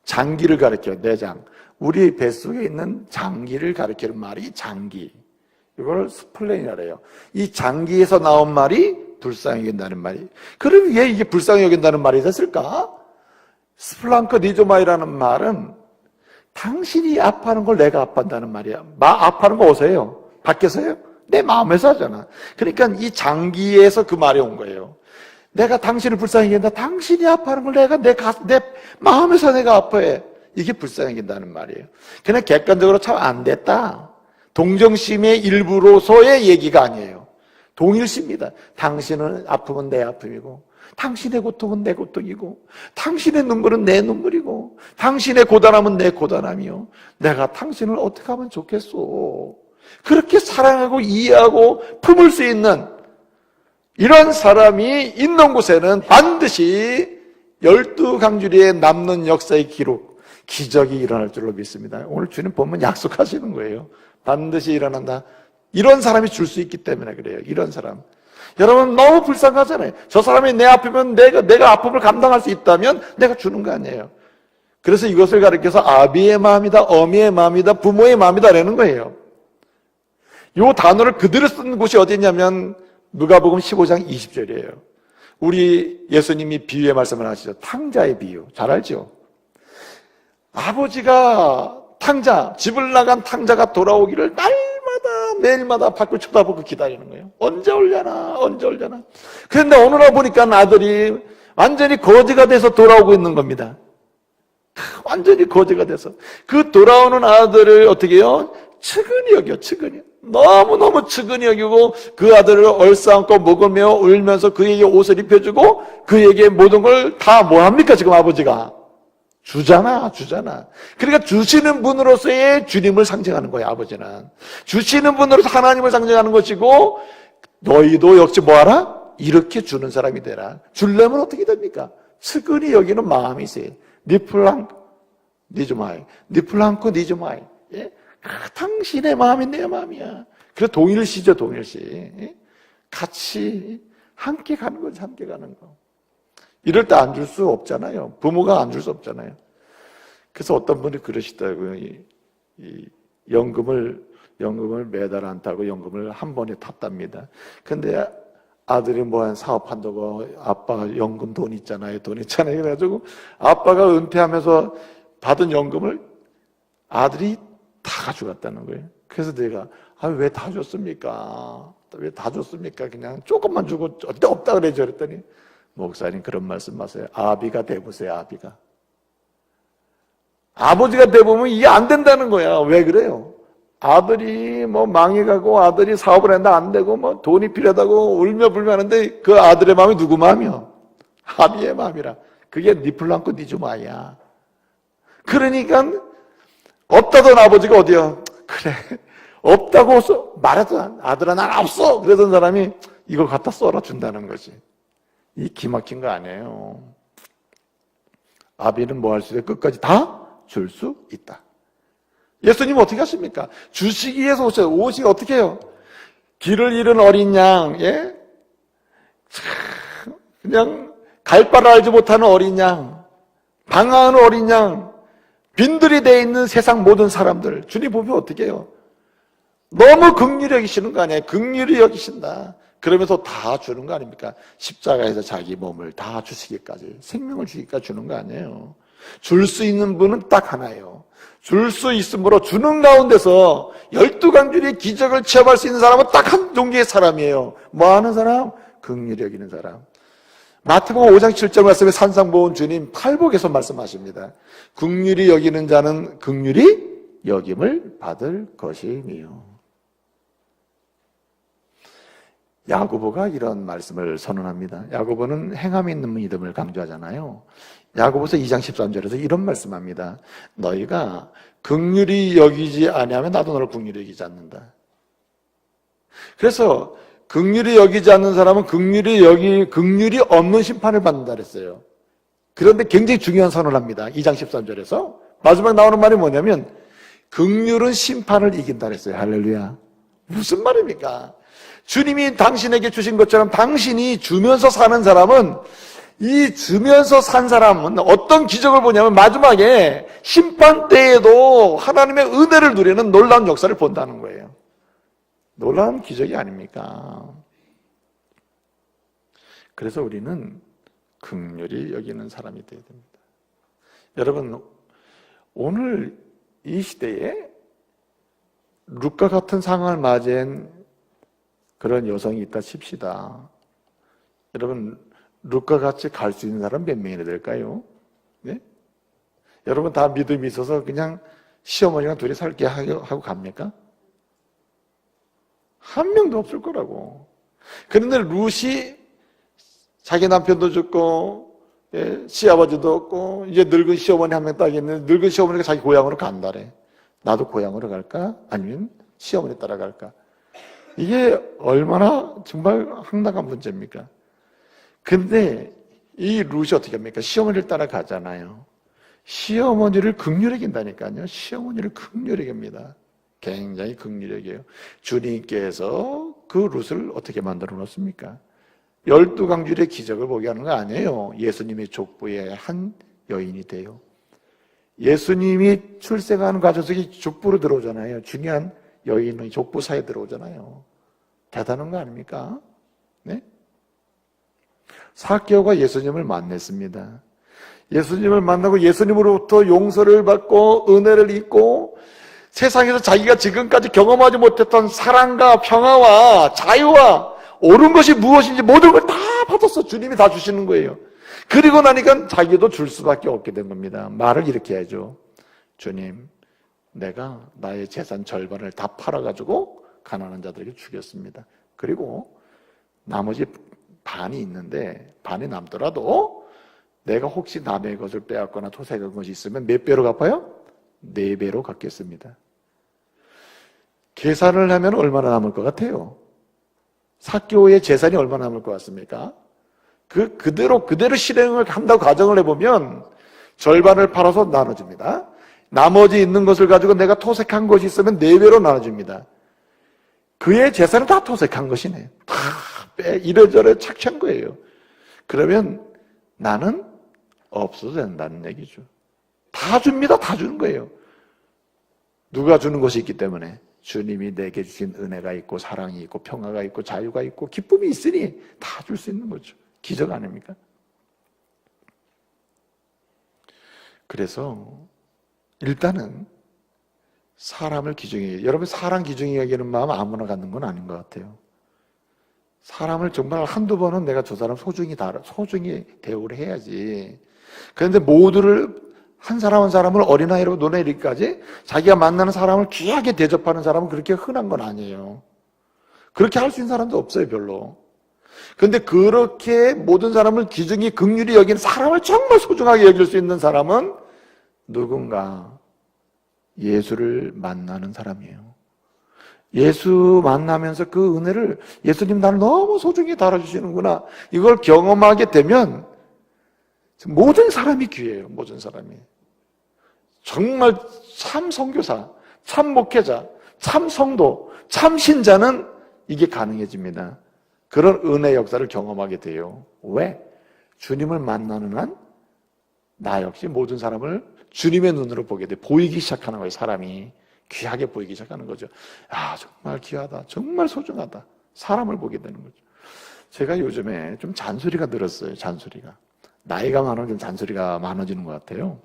장기를 가리켜요, 내장. 우리 뱃속에 있는 장기를 가리키는 말이 장기. 이걸 스플렌이라고 해요. 이 장기에서 나온 말이 불쌍히 여긴다는 말이. 그럼 왜 이게 불쌍히 여긴다는 말이 됐을까? 스플랑크 니조마이라는 말은 당신이 아파하는 걸 내가 아파한다는 말이야. 아파하는 거 어디서요? 밖에서요? 내 마음에서 하잖아. 그러니까 이 장기에서 그 말이 온 거예요. 내가 당신을 불쌍히 여긴다. 당신이 아파하는 걸 내 마음에서 내가 아파해. 이게 불쌍히 여긴다는 말이에요. 그냥 객관적으로 참 안 됐다. 동정심의 일부로서의 얘기가 아니에요. 동일시입니다. 당신은 아픔은 내 아픔이고 당신의 고통은 내 고통이고 당신의 눈물은 내 눈물이고 당신의 고단함은 내 고단함이요. 내가 당신을 어떻게 하면 좋겠소. 그렇게 사랑하고 이해하고 품을 수 있는 이런 사람이 있는 곳에는 반드시 12강주리에 남는 역사의 기록, 기적이 일어날 줄로 믿습니다. 오늘 주님 보면 약속하시는 거예요. 반드시 일어난다. 이런 사람이 줄 수 있기 때문에 그래요. 이런 사람. 여러분 너무 불쌍하잖아요. 저 사람이 내 아프면 내가 아픔을 감당할 수 있다면 내가 주는 거 아니에요. 그래서 이것을 가리켜서 아비의 마음이다, 어미의 마음이다, 부모의 마음이다라는 거예요. 이 단어를 그대로 쓴 곳이 어디냐면 누가복음 15장 20절이에요. 우리 예수님이 비유의 말씀을 하시죠. 탕자의 비유. 잘 알죠? 아버지가 집을 나간 탕자가 돌아오기를 날마다 매일마다 밖을 쳐다보고 기다리는 거예요. 언제 올려나. 그런데 어느 날 보니까 아들이 완전히 거지가 돼서 돌아오고 있는 겁니다. 완전히 거지가 돼서. 그 돌아오는 아들을 어떻게 해요? 측은히 여겨, 측은히. 너무너무 측은히 여기고 그 아들을 얼싸안고 먹으며 울면서 그에게 옷을 입혀주고 그에게 모든 걸 다 뭐합니까 지금 아버지가? 주잖아. 그러니까 주시는 분으로서의 주님을 상징하는 거예요, 아버지는. 주시는 분으로서 하나님을 상징하는 것이고, 너희도 역시 뭐하라? 이렇게 주는 사람이 되라. 주려면 어떻게 됩니까? 측은히 여기는 마음이 있어요. 니플랑코 니즈마이. 예? 당신의 마음이 내 마음이야. 그래서 동일시죠, 동일시. 예? 같이 함께 가는 거지, 함께 가는 거. 이럴 때 안 줄 수 없잖아요. 부모가 안 줄 수 없잖아요. 그래서 어떤 분이 그러시더라고요. 이 연금을 매달 안 타고 연금을 한 번에 탔답니다. 근데 아들이 뭐 사업한다고 아빠가 연금 돈 있잖아요. 그래가지고 아빠가 은퇴하면서 받은 연금을 아들이 다 가져갔다는 거예요. 그래서 내가 왜 다 줬습니까? 왜 다 줬습니까? 그냥 조금만 주고 없다 그래죠. 그랬더니 목사님 그런 말씀 하세요. 아비가 돼보세요. 아비가. 아버지가 돼보면 이게 안 된다는 거야. 왜 그래요? 아들이 뭐 망해가고 아들이 사업을 했는데 안 되고 뭐 돈이 필요하다고 울며 불며 하는데 그 아들의 마음이 누구 마음이요? 아비의 마음이라. 그게 니플랑코 니즈마야. 그러니까 없다던 아버지가 어디요? 그래 없다고 말하던 아들아 난 없어 그러던 사람이 이걸 갖다 썰어준다는 거지. 이 기막힌 거 아니에요. 아비는 뭐 할 수 있어요? 끝까지 다 줄 수 있다. 예수님은 어떻게 하십니까? 주시기 위해서 오셔요. 오시기 어떻게 해요? 길을 잃은 어린 양, 예? 그냥 갈 바를 알지 못하는 어린 양, 방황하는 어린 양, 빈들이 되어 있는 세상 모든 사람들, 주님 보면 어떻게 해요? 너무 긍휼히 여기시는 거 아니에요? 긍휼히 여기신다. 그러면서 다 주는 거 아닙니까? 십자가에서 자기 몸을 다 주시기까지, 생명을 주기까지 주는 거 아니에요? 줄 수 있는 분은 딱 하나예요. 줄 수 있으므로 주는 가운데서 12강줄의 기적을 체험할 수 있는 사람은 딱 한 종류의 사람이에요. 뭐 하는 사람? 긍휼히 여기는 사람. 마태복음 5장 7절 말씀에 산상보훈 주님 팔복에서 말씀하십니다. 긍휼히 여기는 자는 긍휼히 여김을 받을 것이니요. 야고보가 이런 말씀을 선언합니다. 야고보는 행함이 있는 믿음을 강조하잖아요. 야고보서 2장 13절에서 이런 말씀합니다. 너희가 긍휼히 여기지 아니하면 나도 너를 긍휼히 여기지 않는다. 그래서 긍휼히 여기지 않는 사람은 긍휼이 없는 심판을 받는다 그랬어요. 그런데 굉장히 중요한 선언을 합니다. 2장 13절에서 마지막 나오는 말이 뭐냐면 긍휼은 심판을 이긴다 그랬어요. 할렐루야. 무슨 말입니까? 주님이 당신에게 주신 것처럼 당신이 주면서 사는 사람은 이 주면서 산 사람은 어떤 기적을 보냐면 마지막에 심판 때에도 하나님의 은혜를 누리는 놀라운 역사를 본다는 거예요. 놀라운 기적이 아닙니까? 그래서 우리는 긍휼히 여기는 사람이 되어야 됩니다. 여러분, 오늘 이 시대에 룻과 같은 상황을 맞이한 그런 여성이 있다 칩시다. 여러분, 룻과 같이 갈 수 있는 사람 몇 명이나 될까요? 네? 여러분 다 믿음이 있어서 그냥 시어머니랑 둘이 살게 하고 갑니까? 한 명도 없을 거라고. 그런데 룻이 자기 남편도 죽고, 예, 시아버지도 없고, 이제 늙은 시어머니 한 명 딱 있는데, 늙은 시어머니가 자기 고향으로 간다래. 나도 고향으로 갈까? 아니면 시어머니 따라갈까? 이게 얼마나 정말 황당한 문제입니까? 근데 이 룻이 어떻게 합니까? 시어머니를 따라가잖아요. 시어머니를 긍휼히 여긴다니까요. 시어머니를 긍휼히 여깁니다. 굉장히 긍휼히 여겨요. 주님께서 그 룻을 어떻게 만들어 놓습니까? 12강줄의 기적을 보게 하는 거 아니에요. 예수님의 족부에 한 여인이 돼요. 예수님이 출생하는 과정 속에 족부로 들어오잖아요. 중요한 여인의 족부 사이에 들어오잖아요. 대단한 거 아닙니까? 네? 사개오가 예수님을 만났습니다. 예수님을 만나고 예수님으로부터 용서를 받고 은혜를 입고 세상에서 자기가 지금까지 경험하지 못했던 사랑과 평화와 자유와 옳은 것이 무엇인지 모든 걸 다 받았어. 주님이 다 주시는 거예요. 그리고 나니까 자기도 줄 수밖에 없게 된 겁니다. 말을 이렇게 해야죠. 주님, 내가 나의 재산 절반을 다 팔아가지고 가난한 자들에게 주겠습니다. 그리고 나머지 반이 있는데 반이 남더라도 내가 혹시 남의 것을 빼앗거나 토색한 것이 있으면 몇 배로 갚아요? 4배로 갚겠습니다. 계산을 하면 얼마나 남을 것 같아요? 사개오의 재산이 얼마나 남을 것 같습니까? 그대로 실행을 한다고 가정을 해보면 절반을 팔아서 나눠줍니다. 나머지 있는 것을 가지고 내가 토색한 것이 있으면 4배로 나눠줍니다. 그의 재산은 다 토색한 것이네. 다 이래저래 착취한 거예요. 그러면 나는 없어도 된다는 얘기죠. 다 줍니다. 다 주는 거예요. 누가 주는 것이 있기 때문에 주님이 내게 주신 은혜가 있고 사랑이 있고 평화가 있고 자유가 있고 기쁨이 있으니 다 줄 수 있는 거죠. 기적 아닙니까? 그래서 일단은 사람을 기중히, 여러분 사람 기중히 여기는 마음 아무나 갖는 건 아닌 것 같아요. 사람을 정말 한두 번은 내가 저 사람 소중히 대우를 해야지. 그런데 모두를 한 사람 한 사람을 어린아이로 논하기까지 자기가 만나는 사람을 귀하게 대접하는 사람은 그렇게 흔한 건 아니에요. 그렇게 할 수 있는 사람도 없어요, 별로. 그런데 그렇게 모든 사람을 기중히 긍휼히 여기는 사람을 정말 소중하게 여길 수 있는 사람은 누군가 예수를 만나는 사람이에요. 예수 만나면서 그 은혜를, 예수님 나를 너무 소중히 다뤄주시는구나, 이걸 경험하게 되면 모든 사람이 귀해요. 모든 사람이. 정말 참 선교사, 참 목회자, 참 성도, 참 신자는 이게 가능해집니다. 그런 은혜 역사를 경험하게 돼요. 왜? 주님을 만나는 한 나 역시 모든 사람을 주님의 눈으로 보게 돼. 보이기 시작하는 거예요. 사람이 귀하게 보이기 시작하는 거죠. 아, 정말 귀하다, 정말 소중하다, 사람을 보게 되는 거죠. 제가 요즘에 좀 잔소리가 늘었어요. 잔소리가. 나이가 많으면 좀 잔소리가 많아지는 것 같아요.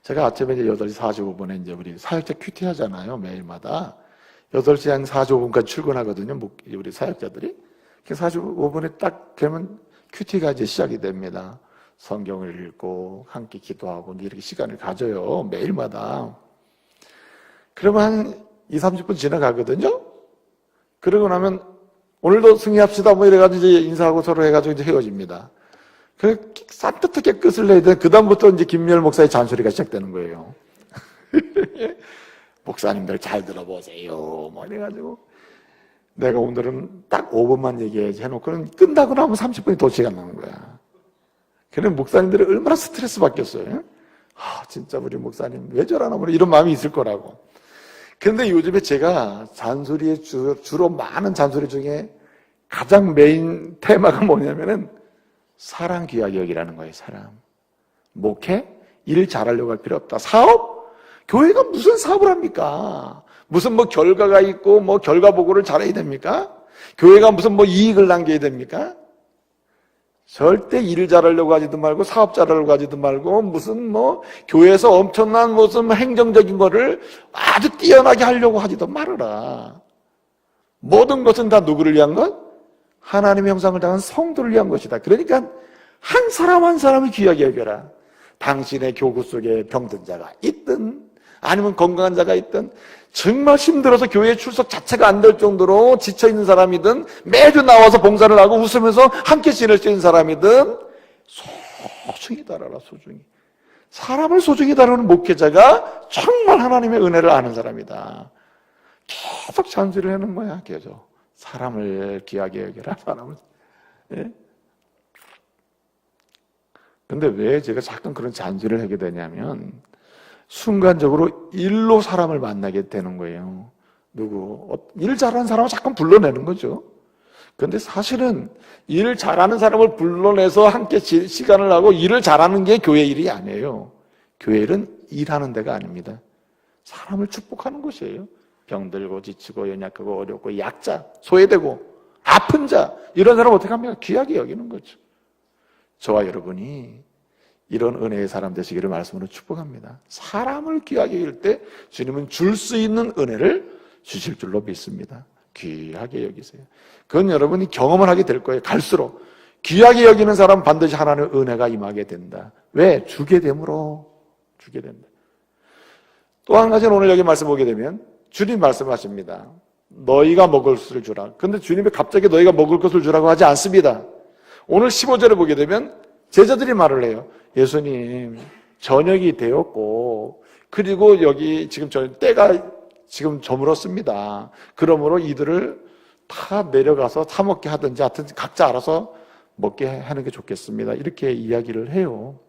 제가 아침에 이제 8시 45분에 이제 우리 사역자 큐티 하잖아요. 매일마다. 8시 한 45분까지 출근하거든요. 우리 사역자들이. 45분에 딱 되면 큐티가 이제 시작이 됩니다. 성경을 읽고 함께 기도하고 이렇게 시간을 가져요. 매일마다. 그러면 한 20-30분 지나가거든요. 그러고 나면 오늘도 승리합시다 뭐 이래가지고 이제 인사하고 서로 해가지고 이제 헤어집니다. 그 산뜻하게 끝을 내야 돼. 그다음부터 이제 김미열 목사의 잔소리가 시작되는 거예요. 목사님들 잘 들어보세요. 뭐 이래가지고 내가 오늘은 딱 5분만 얘기해야지 해놓고는 끝나고 나면 30분이 더 시간 나는 거야. 그럼 목사님들이 얼마나 스트레스 받겠어요. 아, 진짜 우리 목사님 왜 저러나 뭐 이런 마음이 있을 거라고. 그런데 요즘에 제가 잔소리에 주로 많은 잔소리 중에 가장 메인 테마가 뭐냐면은 사랑 귀하게 여기라는 거예요. 사람. 목회? 일 잘하려고 할 필요 없다. 사업? 교회가 무슨 사업을 합니까? 무슨 뭐 결과가 있고 뭐 결과 보고를 잘해야 됩니까? 교회가 무슨 뭐 이익을 남겨야 됩니까? 절대 일을 잘하려고 하지도 말고 사업 잘하려고 하지도 말고 무슨 뭐 교회에서 엄청난 무슨 행정적인 거를 아주 뛰어나게 하려고 하지도 말아라. 모든 것은 다 누구를 위한 것? 하나님의 형상을 당한 성도를 위한 것이다. 그러니까 한 사람 한 사람을 귀하게 여겨라. 당신의 교구 속에 병든 자가 있든 아니면 건강한 자가 있든 정말 힘들어서 교회 출석 자체가 안 될 정도로 지쳐있는 사람이든 매주 나와서 봉사를 하고 웃으면서 함께 지낼 수 있는 사람이든 소중히 다뤄라. 소중히. 사람을 소중히 다루는 목회자가 정말 하나님의 은혜를 아는 사람이다. 계속 잔소리를 하는 거야. 계속. 사람을 귀하게 여겨라. 사람을. 예? 근데 왜 제가 잠깐 그런 잔소리를 하게 되냐면 순간적으로 일로 사람을 만나게 되는 거예요. 일 잘하는 사람을 잠깐 불러내는 거죠. 그런데 사실은 일 잘하는 사람을 불러내서 함께 시간을 하고 일을 잘하는 게 교회 일이 아니에요. 교회 일은 일하는 데가 아닙니다. 사람을 축복하는 곳이에요. 병들고 지치고 연약하고 어렵고 약자, 소외되고 아픈 자, 이런 사람 어떻게 합니까? 귀하게 여기는 거죠. 저와 여러분이 이런 은혜의 사람 되시기를 말씀으로 축복합니다. 사람을 귀하게 여길 때 주님은 줄 수 있는 은혜를 주실 줄로 믿습니다. 귀하게 여기세요. 그건 여러분이 경험을 하게 될 거예요. 갈수록 귀하게 여기는 사람 반드시 하나님의 은혜가 임하게 된다. 왜? 주게 됨으로. 주게 된다. 또 한 가지는 오늘 여기 말씀 보게 되면 주님 말씀하십니다. 너희가 먹을 것을 주라. 그런데 주님이 갑자기 너희가 먹을 것을 주라고 하지 않습니다. 오늘 15절에 보게 되면 제자들이 말을 해요. 예수님, 저녁이 되었고, 그리고 여기 지금 때가 지금 저물었습니다. 그러므로 이들을 다 내려가서 사 먹게 하든지 하여튼 각자 알아서 먹게 하는 게 좋겠습니다. 이렇게 이야기를 해요.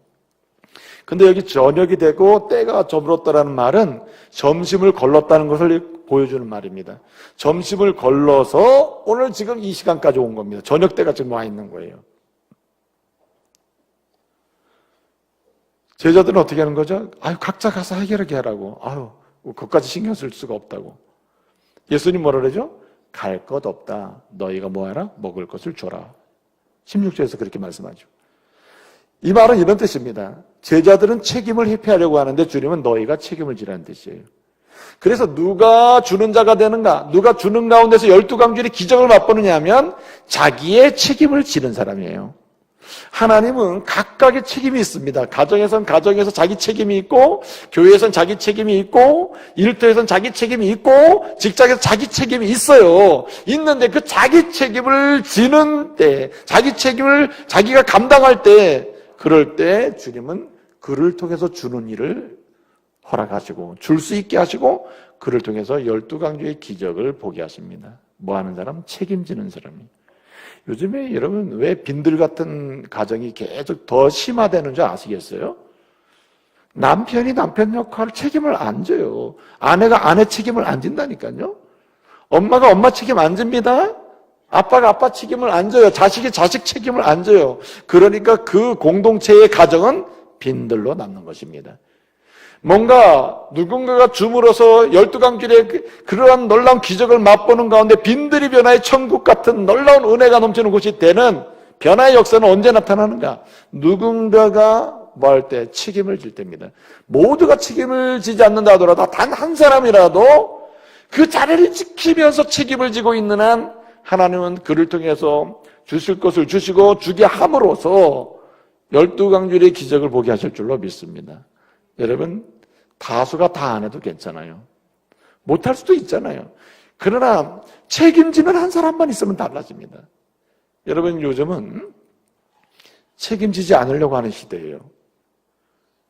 근데 여기 저녁이 되고 때가 저물었다라는 말은 점심을 걸렀다는 것을 보여주는 말입니다. 점심을 걸러서 오늘 지금 이 시간까지 온 겁니다. 저녁 때가 지금 와 있는 거예요. 제자들은 어떻게 하는 거죠? 아유, 각자 가서 해결하게 하라고. 아유, 그것까지 신경 쓸 수가 없다고. 예수님 뭐라 그러죠? 갈 것 없다. 너희가 뭐하라? 먹을 것을 줘라. 16절에서 그렇게 말씀하죠. 이 말은 이런 뜻입니다. 제자들은 책임을 회피하려고 하는데 주님은 너희가 책임을 지라는 뜻이에요. 그래서 누가 주는 자가 되는가? 누가 주는 가운데서 12강줄의 기적을 맛보느냐 하면 자기의 책임을 지는 사람이에요. 하나님은 각각의 책임이 있습니다. 가정에선 가정에서 자기 책임이 있고, 교회에선 자기 책임이 있고, 일터에선 자기 책임이 있고, 직장에서 자기 책임이 있어요. 있는데 그 자기 책임을 지는 때, 자기 책임을 자기가 감당할 때, 그럴 때 주님은 그를 통해서 주는 일을 허락하시고 줄 수 있게 하시고 그를 통해서 12강주의 기적을 보게 하십니다. 뭐 하는 사람? 책임지는 사람이. 요즘에 여러분 왜 빈들 같은 가정이 계속 더 심화되는 줄 아시겠어요? 남편이 남편 역할 책임을 안 져요. 아내가 아내 책임을 안 진다니까요. 엄마가 엄마 책임 안 집니다. 아빠가 아빠 책임을 안 져요. 자식이 자식 책임을 안 져요. 그러니까 그 공동체의 가정은 빈들로 남는 것입니다. 뭔가 누군가가 줌으로써 12강줄의 그러한 놀라운 기적을 맛보는 가운데 빈들이 변화의 천국 같은 놀라운 은혜가 넘치는 곳이 되는 변화의 역사는 언제 나타나는가? 누군가가 뭐 할 때? 책임을 질 때입니다. 모두가 책임을 지지 않는다 하더라도 단 한 사람이라도 그 자리를 지키면서 책임을 지고 있는 한 하나님은 그를 통해서 주실 것을 주시고 주게 함으로써 12강줄의 기적을 보게 하실 줄로 믿습니다. 여러분, 다수가 다 안 해도 괜찮아요. 못할 수도 있잖아요. 그러나 책임지는 한 사람만 있으면 달라집니다. 여러분, 요즘은 책임지지 않으려고 하는 시대예요.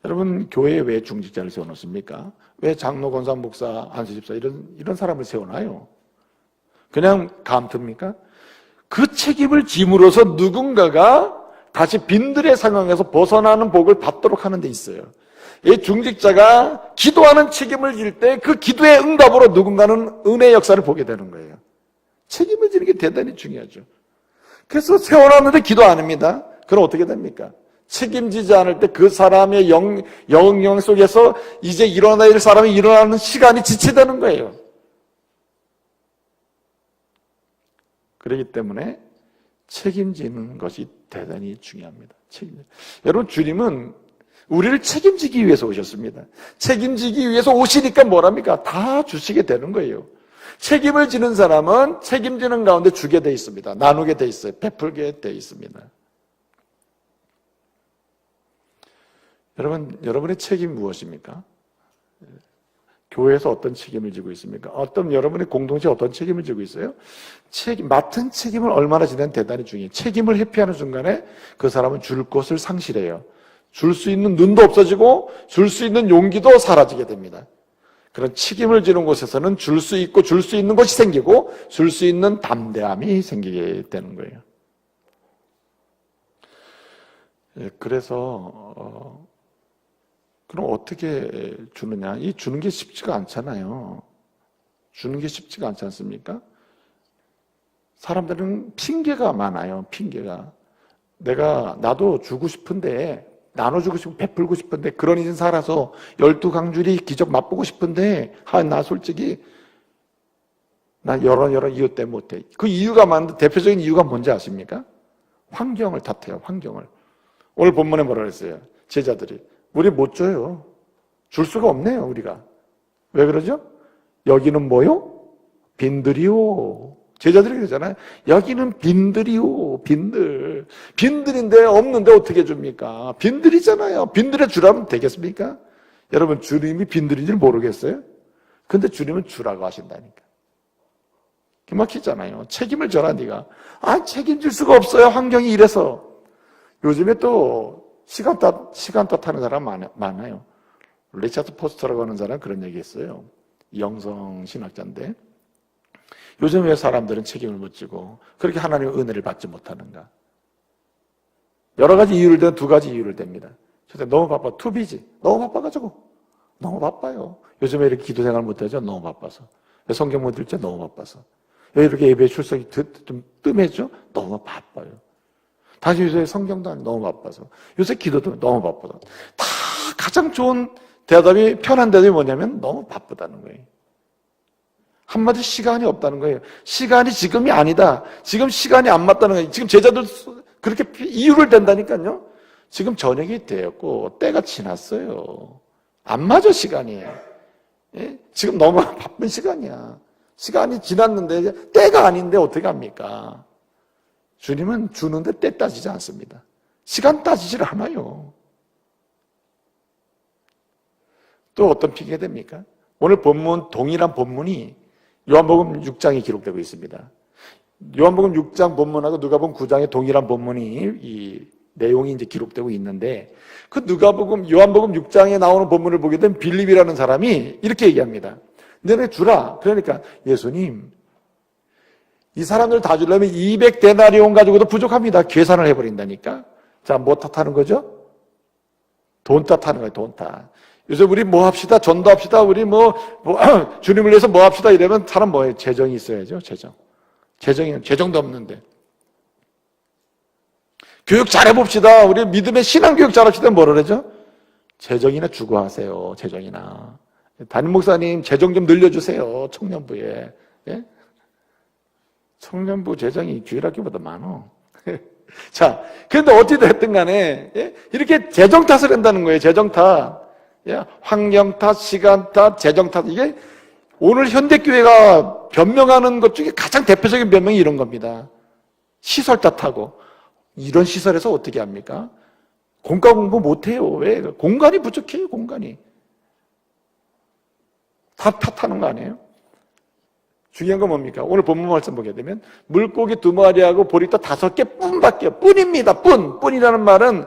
여러분, 교회에 왜 중직자를 세워놓습니까? 왜 장로, 권사, 목사, 안수집사 이런 사람을 세워놔요? 그냥 감투입니까? 그 책임을 짐으로써 누군가가 다시 빈들의 상황에서 벗어나는 복을 받도록 하는 데 있어요. 이 중직자가 기도하는 책임을 질 때 그 기도의 응답으로 누군가는 은혜의 역사를 보게 되는 거예요. 책임을 지는 게 대단히 중요하죠. 그래서 세워놨는데 기도 안 합니다. 그럼 어떻게 됩니까? 책임지지 않을 때 그 사람의 영영 속에서 이제 일어나야 될 사람이 일어나는 시간이 지체되는 거예요. 그렇기 때문에 책임지는 것이 대단히 중요합니다. 여러분, 주님은 우리를 책임지기 위해서 오셨습니다. 책임지기 위해서 오시니까 뭐랍니까? 다 주시게 되는 거예요. 책임을 지는 사람은 책임지는 가운데 주게 돼 있습니다. 나누게 돼 있어요. 베풀게 돼 있습니다. 여러분의 책임이 무엇입니까? 교회에서 어떤 책임을 지고 있습니까? 여러분의 공동체에 어떤 책임을 지고 있어요? 맡은 책임을 얼마나 지는 대단히 중요해요. 책임을 회피하는 순간에 그 사람은 줄 것을 상실해요. 줄 수 있는 눈도 없어지고 줄 수 있는 용기도 사라지게 됩니다. 그런 책임을 지는 곳에서는 줄 수 있고 줄 수 있는 것이 생기고 줄 수 있는 담대함이 생기게 되는 거예요. 그래서 그럼 어떻게 주느냐? 이 주는 게 쉽지가 않잖아요. 주는 게 쉽지가 않지 않습니까? 사람들은 핑계가 많아요. 핑계가. 나도 주고 싶은데, 나눠주고 싶고 베풀고 싶은데, 그런 인생 살아서 12강줄이 기적 맛보고 싶은데, 나 솔직히 나 여러 이유 때문에 못해. 그 이유가 많은데 대표적인 이유가 뭔지 아십니까? 환경을 탓해요. 환경을. 오늘 본문에 뭐라 그랬어요? 제자들이 우리 못 줘요. 줄 수가 없네요. 우리가. 왜 그러죠? 여기는 뭐요? 빈들이요. 제자들이 그러잖아요. 여기는 빈들이요. 빈들인데 없는데 어떻게 줍니까? 빈들이잖아요. 빈들에 주라면 되겠습니까? 여러분, 주님이 빈들인지를 모르겠어요? 근데 주님은 주라고 하신다니까. 기막히잖아요. 책임을 져라 네가. 책임질 수가 없어요. 환경이 이래서. 요즘에 또 시간 탓하는 사람 많아요. 리차드 포스터라고 하는 사람 그런 얘기 했어요. 영성 신학자인데 요즘 왜 사람들은 책임을 못 지고 그렇게 하나님의 은혜를 받지 못하는가? 여러 가지 이유를 댄 두 가지 이유를 댑니다. 너무 바빠, 투비지. 너무 바빠가지고. 너무 바빠요. 요즘에 이렇게 기도 생활 못하죠? 너무 바빠서. 성경 못 읽죠? 너무 바빠서. 왜 이렇게 예배 출석이 좀 뜸해져? 너무 바빠요. 다시 요새 성경도 너무 바빠서. 요새 기도도 너무 바빠서. 다 가장 좋은 대답이, 편한 대답이 뭐냐면 너무 바쁘다는 거예요. 한마디 시간이 없다는 거예요. 시간이 지금이 아니다. 지금 시간이 안 맞다는 거예요. 지금 제자들 그렇게 이유를 댄다니까요. 지금 저녁이 되었고 때가 지났어요. 안 맞아 시간이. 예? 지금 너무 바쁜 시간이야. 시간이 지났는데 때가 아닌데 어떻게 합니까? 주님은 주는데 때 따지지 않습니다. 시간 따지지를 않아요. 또 어떤 핑계 됩니까? 오늘 본문, 동일한 본문이 요한복음 6장에 기록되고 있습니다. 요한복음 6장 본문하고 누가복음 9장의 동일한 본문이 이 내용이 이제 기록되고 있는데 그 요한복음 6장에 나오는 본문을 보게 된 빌립이라는 사람이 이렇게 얘기합니다. 너네 주라. 그러니까 예수님, 이 사람들 다 주려면 200데나리온 가지고도 부족합니다. 계산을 해버린다니까. 자, 뭐 탓하는 거죠? 돈 탓하는 거예요. 돈 탓. 요새 우리 뭐 합시다. 전도합시다. 우리 주님을 위해서 뭐 합시다. 이러면 사람 뭐예요? 재정이 있어야죠. 재정도 없는데. 교육 잘해봅시다. 우리 믿음의 신앙교육 잘합시다. 뭐라 그러죠? 재정이나 주고 하세요. 재정이나. 담임 목사님 재정 좀 늘려주세요. 청년부에. 예? 청년부 재정이 교회학교보다 많어. 자, 그런데 어찌됐든 간에 예? 이렇게 재정 탓을 한다는 거예요. 재정 탓. 예? 환경 탓, 시간 탓, 재정 탓. 이게 오늘 현대교회가 변명하는 것 중에 가장 대표적인 변명이 이런 겁니다. 시설 탓하고. 이런 시설에서 어떻게 합니까? 공과 공부 못해요. 왜? 공간이 부족해요. 공간이. 다 탓하는 거 아니에요? 중요한 건 뭡니까? 오늘 본문 말씀 보게 되면 물고기 2마리하고 보리떡 5개 뿐밖에 뿐입니다. 뿐이라는 말은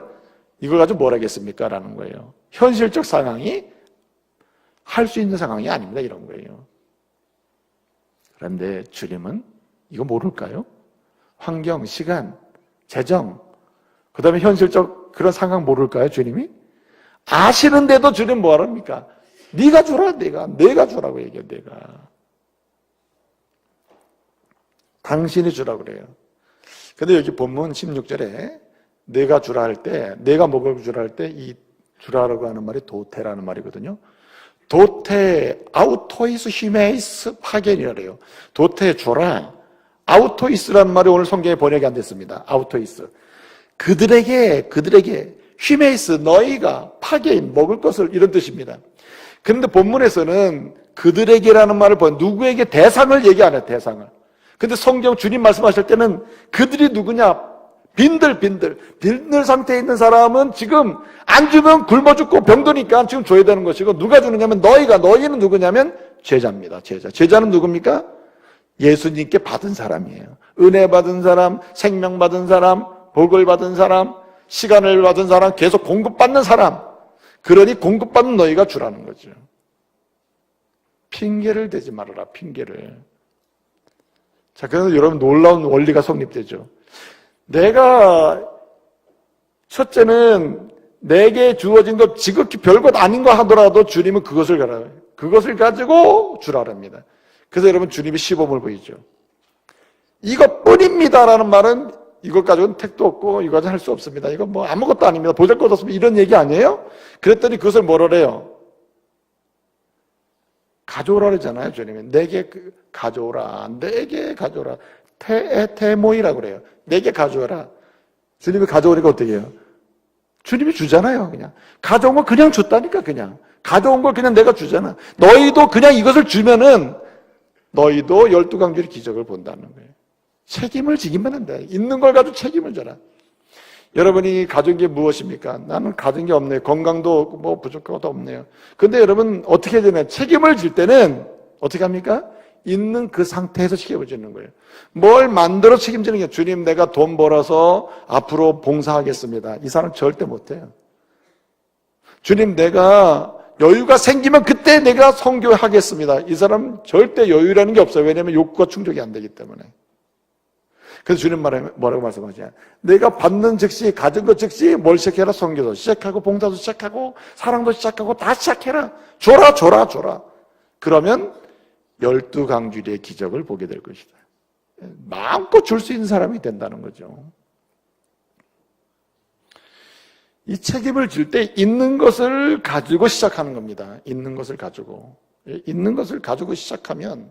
이걸 가지고 뭘 하겠습니까? 라는 거예요. 현실적 상황이 할 수 있는 상황이 아닙니다. 이런 거예요. 그런데 주님은 이거 모를까요? 환경, 시간, 재정, 그 다음에 현실적 그런 상황 모를까요? 주님이? 아시는데도 주님 뭐 하랍니까? 네가 주라. 내가 주라고 얘기해요. 내가. 당신이 주라고 그래요. 근데 여기 본문 16절에 내가 주라 할 때, 내가 먹을 주라 할 때 이 주라라고 하는 말이 도테라는 말이거든요. 도테, 아우토이스, 히메이스, 파겐이라 그래요. 도테 줘라. 아우토이스라는 말이 오늘 성경에 번역이 안 됐습니다. 아우토이스. 그들에게, 히메이스, 너희가, 파겐, 먹을 것을 이런 뜻입니다. 그런데 본문에서는 그들에게라는 말을 누구에게 대상을 얘기 안 해요. 대상을. 근데 성경 주님 말씀하실 때는 그들이 누구냐? 빈들 상태에 있는 사람은 지금 안 주면 굶어 죽고 병드니까 지금 줘야 되는 것이고, 누가 주느냐면 너희는 누구냐면 제자입니다. 제자는 누굽니까? 예수님께 받은 사람이에요. 은혜 받은 사람, 생명 받은 사람, 복을 받은 사람, 시간을 받은 사람, 계속 공급받는 사람. 그러니 공급받는 너희가 주라는 거죠. 핑계를 대지 말아라. 핑계를. 자, 그래서 여러분 놀라운 원리가 성립되죠. 내가 첫째는 내게 주어진 것 지극히 별것 아닌 거 하더라도 주님은 그것을 가지고 주라랍니다. 그래서 여러분 주님이 시범을 보이죠. 이것뿐입니다라는 말은 이걸 가지고는 택도 없고 이거 가지고 할 수 없습니다. 이거 뭐 아무것도 아닙니다. 보잘것없습니다. 이런 얘기 아니에요? 그랬더니 그것을 뭐라 그래요? 가져오라 그러잖아요. 주님이 내게 가져오라. 테모이라고 그래요. 내게 가져오라. 주님이 가져오니까 어떻게 해요? 주님이 주잖아요. 그냥 가져온 걸 그냥 줬다니까. 그냥 가져온 걸 그냥 내가 주잖아. 너희도 그냥 이것을 주면은 너희도 12강줄의 기적을 본다는 거예요. 책임을 지기만 한다. 있는 걸 가지고 책임을 져라. 여러분이 가진 게 무엇입니까? 나는 가진 게 없네요. 건강도 없고 부족한 것도 없네요. 근데 여러분 어떻게 해야 되나요? 책임을 질 때는 어떻게 합니까? 있는 그 상태에서 책임지는 거예요. 뭘 만들어 책임지는 게 주님 내가 돈 벌어서 앞으로 봉사하겠습니다. 이 사람 절대 못해요. 주님 내가 여유가 생기면 그때 내가 선교하겠습니다. 이 사람 절대 여유라는 게 없어요. 왜냐하면 욕구가 충족이 안 되기 때문에. 그래서 주님 뭐라고 말씀하시냐? 내가 받는 즉시 가진 것 즉시 뭘 시작해라? 선교도 시작하고 봉사도 시작하고 사랑도 시작하고 다 시작해라. 줘라. 그러면 12강주리의 기적을 보게 될 것이다. 마음껏 줄 수 있는 사람이 된다는 거죠. 이 책임을 질 때 있는 것을 가지고 시작하는 겁니다. 있는 것을 가지고 시작하면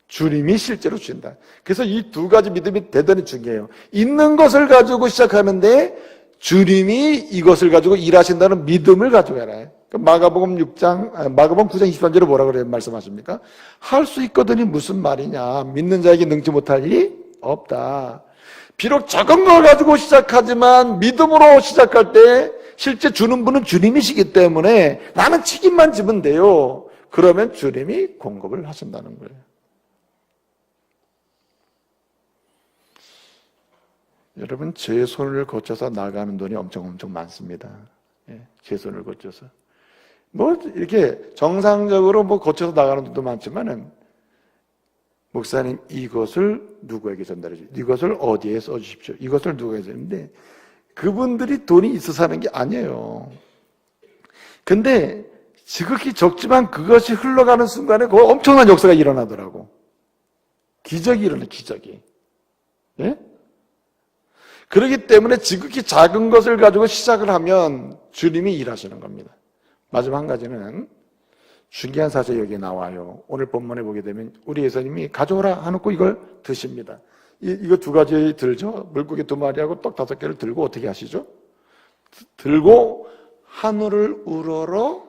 주님이 실제로 주신다. 그래서 이 두 가지 믿음이 대단히 중요해요. 있는 것을 가지고 시작하는데 주님이 이것을 가지고 일하신다는 믿음을 가지고 해라. 마가복음 9장 23절에 뭐라고 그래 말씀하십니까? 할 수 있거든이 무슨 말이냐? 믿는 자에게 능치 못할 일이 없다. 비록 작은 걸 가지고 시작하지만 믿음으로 시작할 때 실제 주는 분은 주님이시기 때문에 나는 책임만 지면 돼요. 그러면 주님이 공급을 하신다는 거예요. 여러분 제 손을 거쳐서 나가는 돈이 엄청 많습니다. 제 손을 거쳐서 이렇게 정상적으로 거쳐서 나가는 돈도 많지만은 목사님 이것을 누구에게 전달해 주십시오. 이것을 어디에 써주십시오. 이것을 누구에게 했는데 그분들이 돈이 있어서 하는 게 아니에요. 근데 지극히 적지만 그것이 흘러가는 순간에 그 엄청난 역사가 일어나더라고. 기적이 일어나, 기적이. 예? 그렇기 때문에 지극히 작은 것을 가지고 시작을 하면 주님이 일하시는 겁니다. 마지막 한 가지는 중요한 사실이 여기 나와요. 오늘 본문에 보게 되면 우리 예수님이 가져오라 하놓고 이걸 드십니다. 이거 두 가지 들죠. 물고기 2마리하고 떡 5개를 들고 어떻게 하시죠? 들고 하늘을 우러러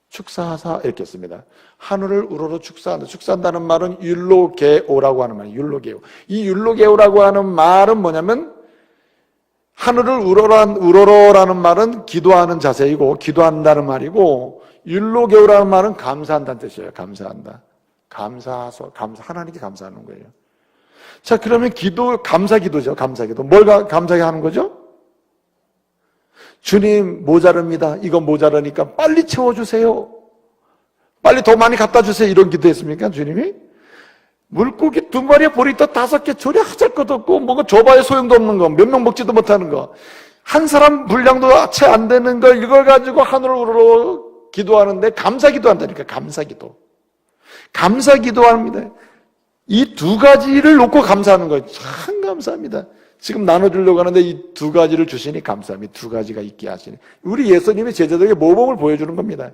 축사하사 이렇게 씁니다. 하늘을 우러러 축사한다. 축사한다는 말은 율로게오라고 하는 말이에요. 율로게오. 이 율로게오라고 하는 말은 뭐냐면 하늘을 우러러라는 말은 기도하는 자세이고 기도한다는 말이고 율로게오라는 말은 감사한다는 뜻이에요. 감사한다. 하나님께 감사하는 거예요. 자, 그러면 감사 기도죠. 감사 기도. 뭘 감사하게 하는 거죠? 주님 모자릅니다. 이거 모자라니까 빨리 채워주세요. 빨리 더 많이 갖다 주세요. 이런 기도했습니까? 주님이? 물고기 2마리에 보리떡 5개 조리 하잘 것도 없고 뭐가 줘봐야 소용도 없는 거, 몇 명 먹지도 못하는 거, 한 사람 분량도 채 안 되는 걸 이걸 가지고 하늘을 우러러 기도하는데 감사 기도한다니까. 감사 기도합니다. 이 두 가지를 놓고 감사하는 거예요. 참 감사합니다. 지금 나눠주려고 하는데 이 두 가지를 주시니 감사합니다. 두 가지가 있게 하시니. 우리 예수님이 제자들에게 모범을 보여주는 겁니다.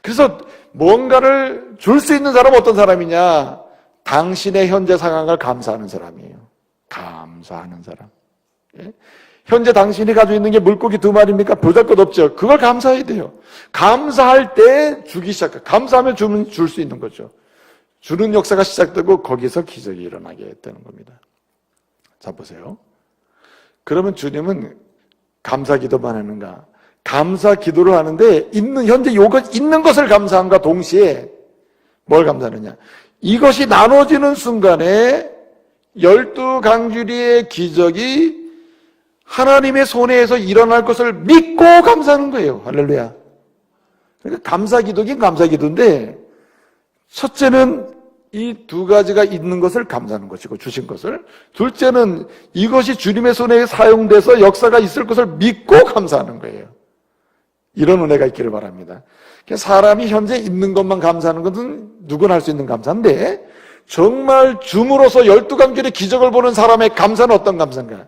그래서 뭔가를 줄 수 있는 사람은 어떤 사람이냐? 당신의 현재 상황을 감사하는 사람이에요. 감사하는 사람. 예? 현재 당신이 가지고 있는 게 물고기 2마리입니까? 보잘것 없죠. 그걸 감사해야 돼요. 감사할 때 주기 시작해. 감사하면 줄 수 있는 거죠. 주는 역사가 시작되고 거기서 기적이 일어나게 되는 겁니다. 자, 보세요. 그러면 주님은 감사 기도만 하는가? 감사 기도를 하는데 현재 있는 것을 감사함과 동시에 뭘 감사하느냐? 이것이 나눠지는 순간에 12강주리의 기적이 하나님의 손에서 일어날 것을 믿고 감사하는 거예요. 할렐루야. 그러니까 감사 기도긴 감사 기도인데 첫째는 이 두 가지가 있는 것을 감사하는 것이고 주신 것을, 둘째는 이것이 주님의 손에 사용돼서 역사가 있을 것을 믿고 감사하는 거예요. 이런 은혜가 있기를 바랍니다. 사람이 현재 있는 것만 감사하는 것은 누구나 할 수 있는 감사인데 정말 줌으로써 12강주리의 기적을 보는 사람의 감사는 어떤 감사인가?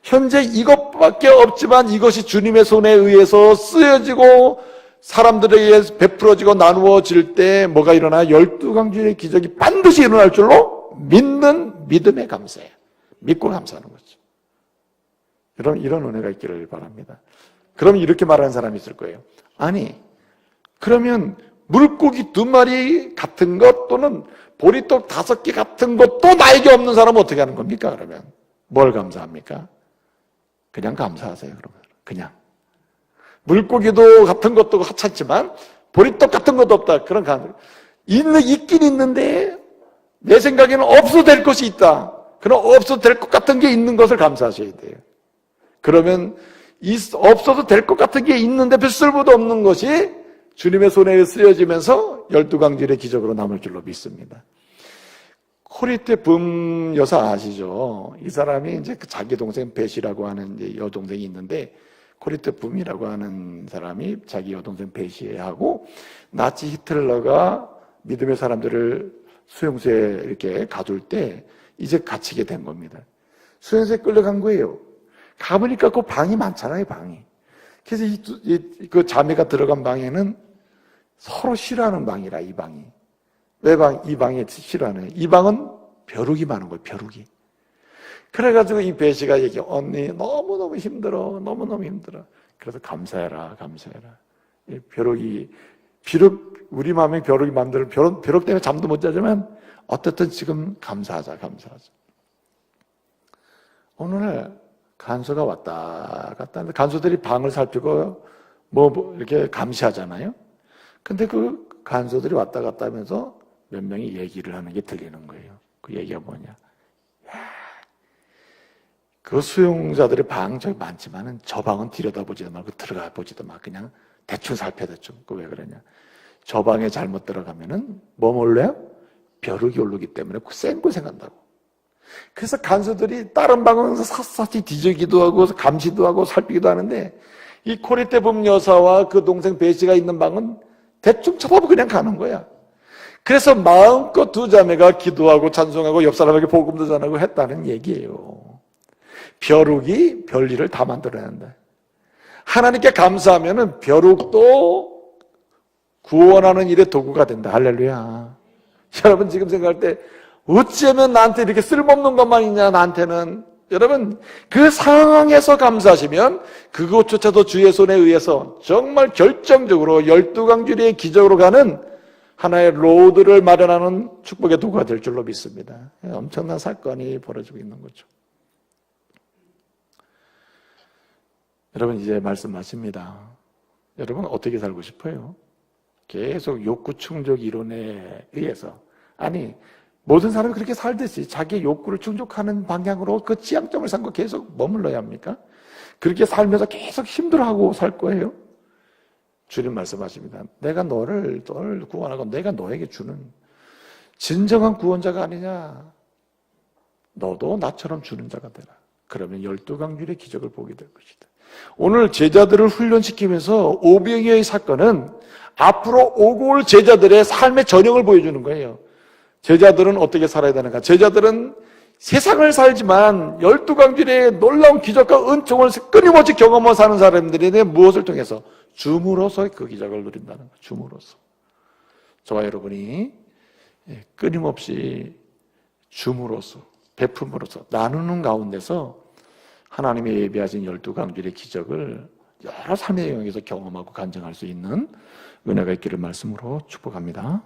현재 이것밖에 없지만 이것이 주님의 손에 의해서 쓰여지고 사람들에게 베풀어지고 나누어질 때 뭐가 일어나? 12강주리의 기적이 반드시 일어날 줄로 믿는 믿음의 감사예요. 믿고 감사하는 거죠. 여러분, 이런 은혜가 있기를 바랍니다. 그럼 이렇게 말하는 사람이 있을 거예요. 아니, 그러면 물고기 2마리 같은 것 또는 보리떡 5개 같은 것도 나에게 없는 사람은 어떻게 하는 겁니까? 그러면 뭘 감사합니까? 그냥 감사하세요. 그러면 그냥 물고기도 같은 것도 하찮지만 보리떡 같은 것도 없다. 그런 감사. 있긴 있는데 내 생각에는 없어도 될 것이 있다. 그럼 없어도 될 것 같은 게 있는 것을 감사하셔야 돼요. 그러면 없어도 될 것 같은 게 있는데 별 쓸모도 없는 것이 주님의 손에 쓰여지면서 12강질의 기적으로 남을 줄로 믿습니다. 코리테 붐 여사 아시죠? 이 사람이 이제 자기 동생 벳이라고 하는 이제 여동생이 있는데, 코리테 붐이라고 하는 사람이 자기 여동생 벳이하고 나치 히틀러가 믿음의 사람들을 수용소에 이렇게 가둘 때 이제 갇히게 된 겁니다. 수용소에 끌려간 거예요. 가보니까 그 방이 많잖아요, 방이. 그래서 그 자매가 들어간 방에는 서로 싫어하는 방이라, 이 방이. 이 방에 싫어하는. 이 방은 벼룩이 많은 거예요, 벼룩이. 그래가지고 이 배시가 얘기해. 언니, 너무너무 힘들어. 너무너무 힘들어. 그래서 감사해라, 감사해라. 이 벼룩이, 비록 우리 마음에 벼룩이 마음대로, 벼룩 때문에 잠도 못 자지만, 어쨌든 지금 감사하자, 감사하자. 어느 날, 간수가 왔다 갔다 하는데, 간수들이 방을 살피고, 이렇게 감시하잖아요? 근데 그 간수들이 왔다 갔다 하면서 몇 명이 얘기를 하는 게 들리는 거예요. 그 얘기가 뭐냐. 그 수용자들의 방 저기 많지만은 저 방은 들여다보지도 말고 들어가 보지도 마. 그냥 대충 살펴, 대충. 그 왜 그러냐. 저 방에 잘못 들어가면은 뭐 몰래요? 벼룩이 오르기 때문에 쌩고 생각한다고. 그래서 간수들이 다른 방은 샅샅이 뒤지기도 하고 감시도 하고 살피기도 하는데, 이 코리테 붐 여사와 그 동생 베시가 있는 방은 대충 쳐다보고 그냥 가는 거야. 그래서 마음껏 두 자매가 기도하고 찬송하고 옆 사람에게 복음도 전하고 했다는 얘기예요. 벼룩이 별일을 다 만들어낸다. 하나님께 감사하면은 벼룩도 구원하는 일의 도구가 된다. 할렐루야. 여러분 지금 생각할 때 어찌하면 나한테 이렇게 쓸모없는 것만 있냐, 나한테는. 여러분, 그 상황에서 감사하시면 그것조차도 주의 손에 의해서 정말 결정적으로 12강줄의 기적으로 가는 하나의 로드를 마련하는 축복의 도구가 될 줄로 믿습니다. 엄청난 사건이 벌어지고 있는 거죠. 여러분, 이제 말씀하십니다. 여러분, 어떻게 살고 싶어요? 계속 욕구 충족 이론에 의해서. 아니, 모든 사람이 그렇게 살듯이 자기의 욕구를 충족하는 방향으로 그 지향점을 삼고 계속 머물러야 합니까? 그렇게 살면서 계속 힘들어하고 살 거예요? 주님 말씀하십니다. 내가 너를 구원하고 내가 너에게 주는 진정한 구원자가 아니냐. 너도 나처럼 주는 자가 되라. 그러면 12강률의 기적을 보게 될 것이다. 오늘 제자들을 훈련시키면서 오병이어의 사건은 앞으로 오고 올 제자들의 삶의 전형을 보여주는 거예요. 제자들은 어떻게 살아야 되는가? 제자들은 세상을 살지만 12강줄의 놀라운 기적과 은총을 끊임없이 경험하며 사는 사람들인데 무엇을 통해서? 줌으로써 그 기적을 누린다는 거예요. 줌으로써. 저와 여러분이 끊임없이 줌으로써, 베품으로써, 나누는 가운데서 하나님의 예비하신 12강줄의 기적을 여러 삶의 영역에서 경험하고 간증할 수 있는 은혜가 있기를 말씀으로 축복합니다.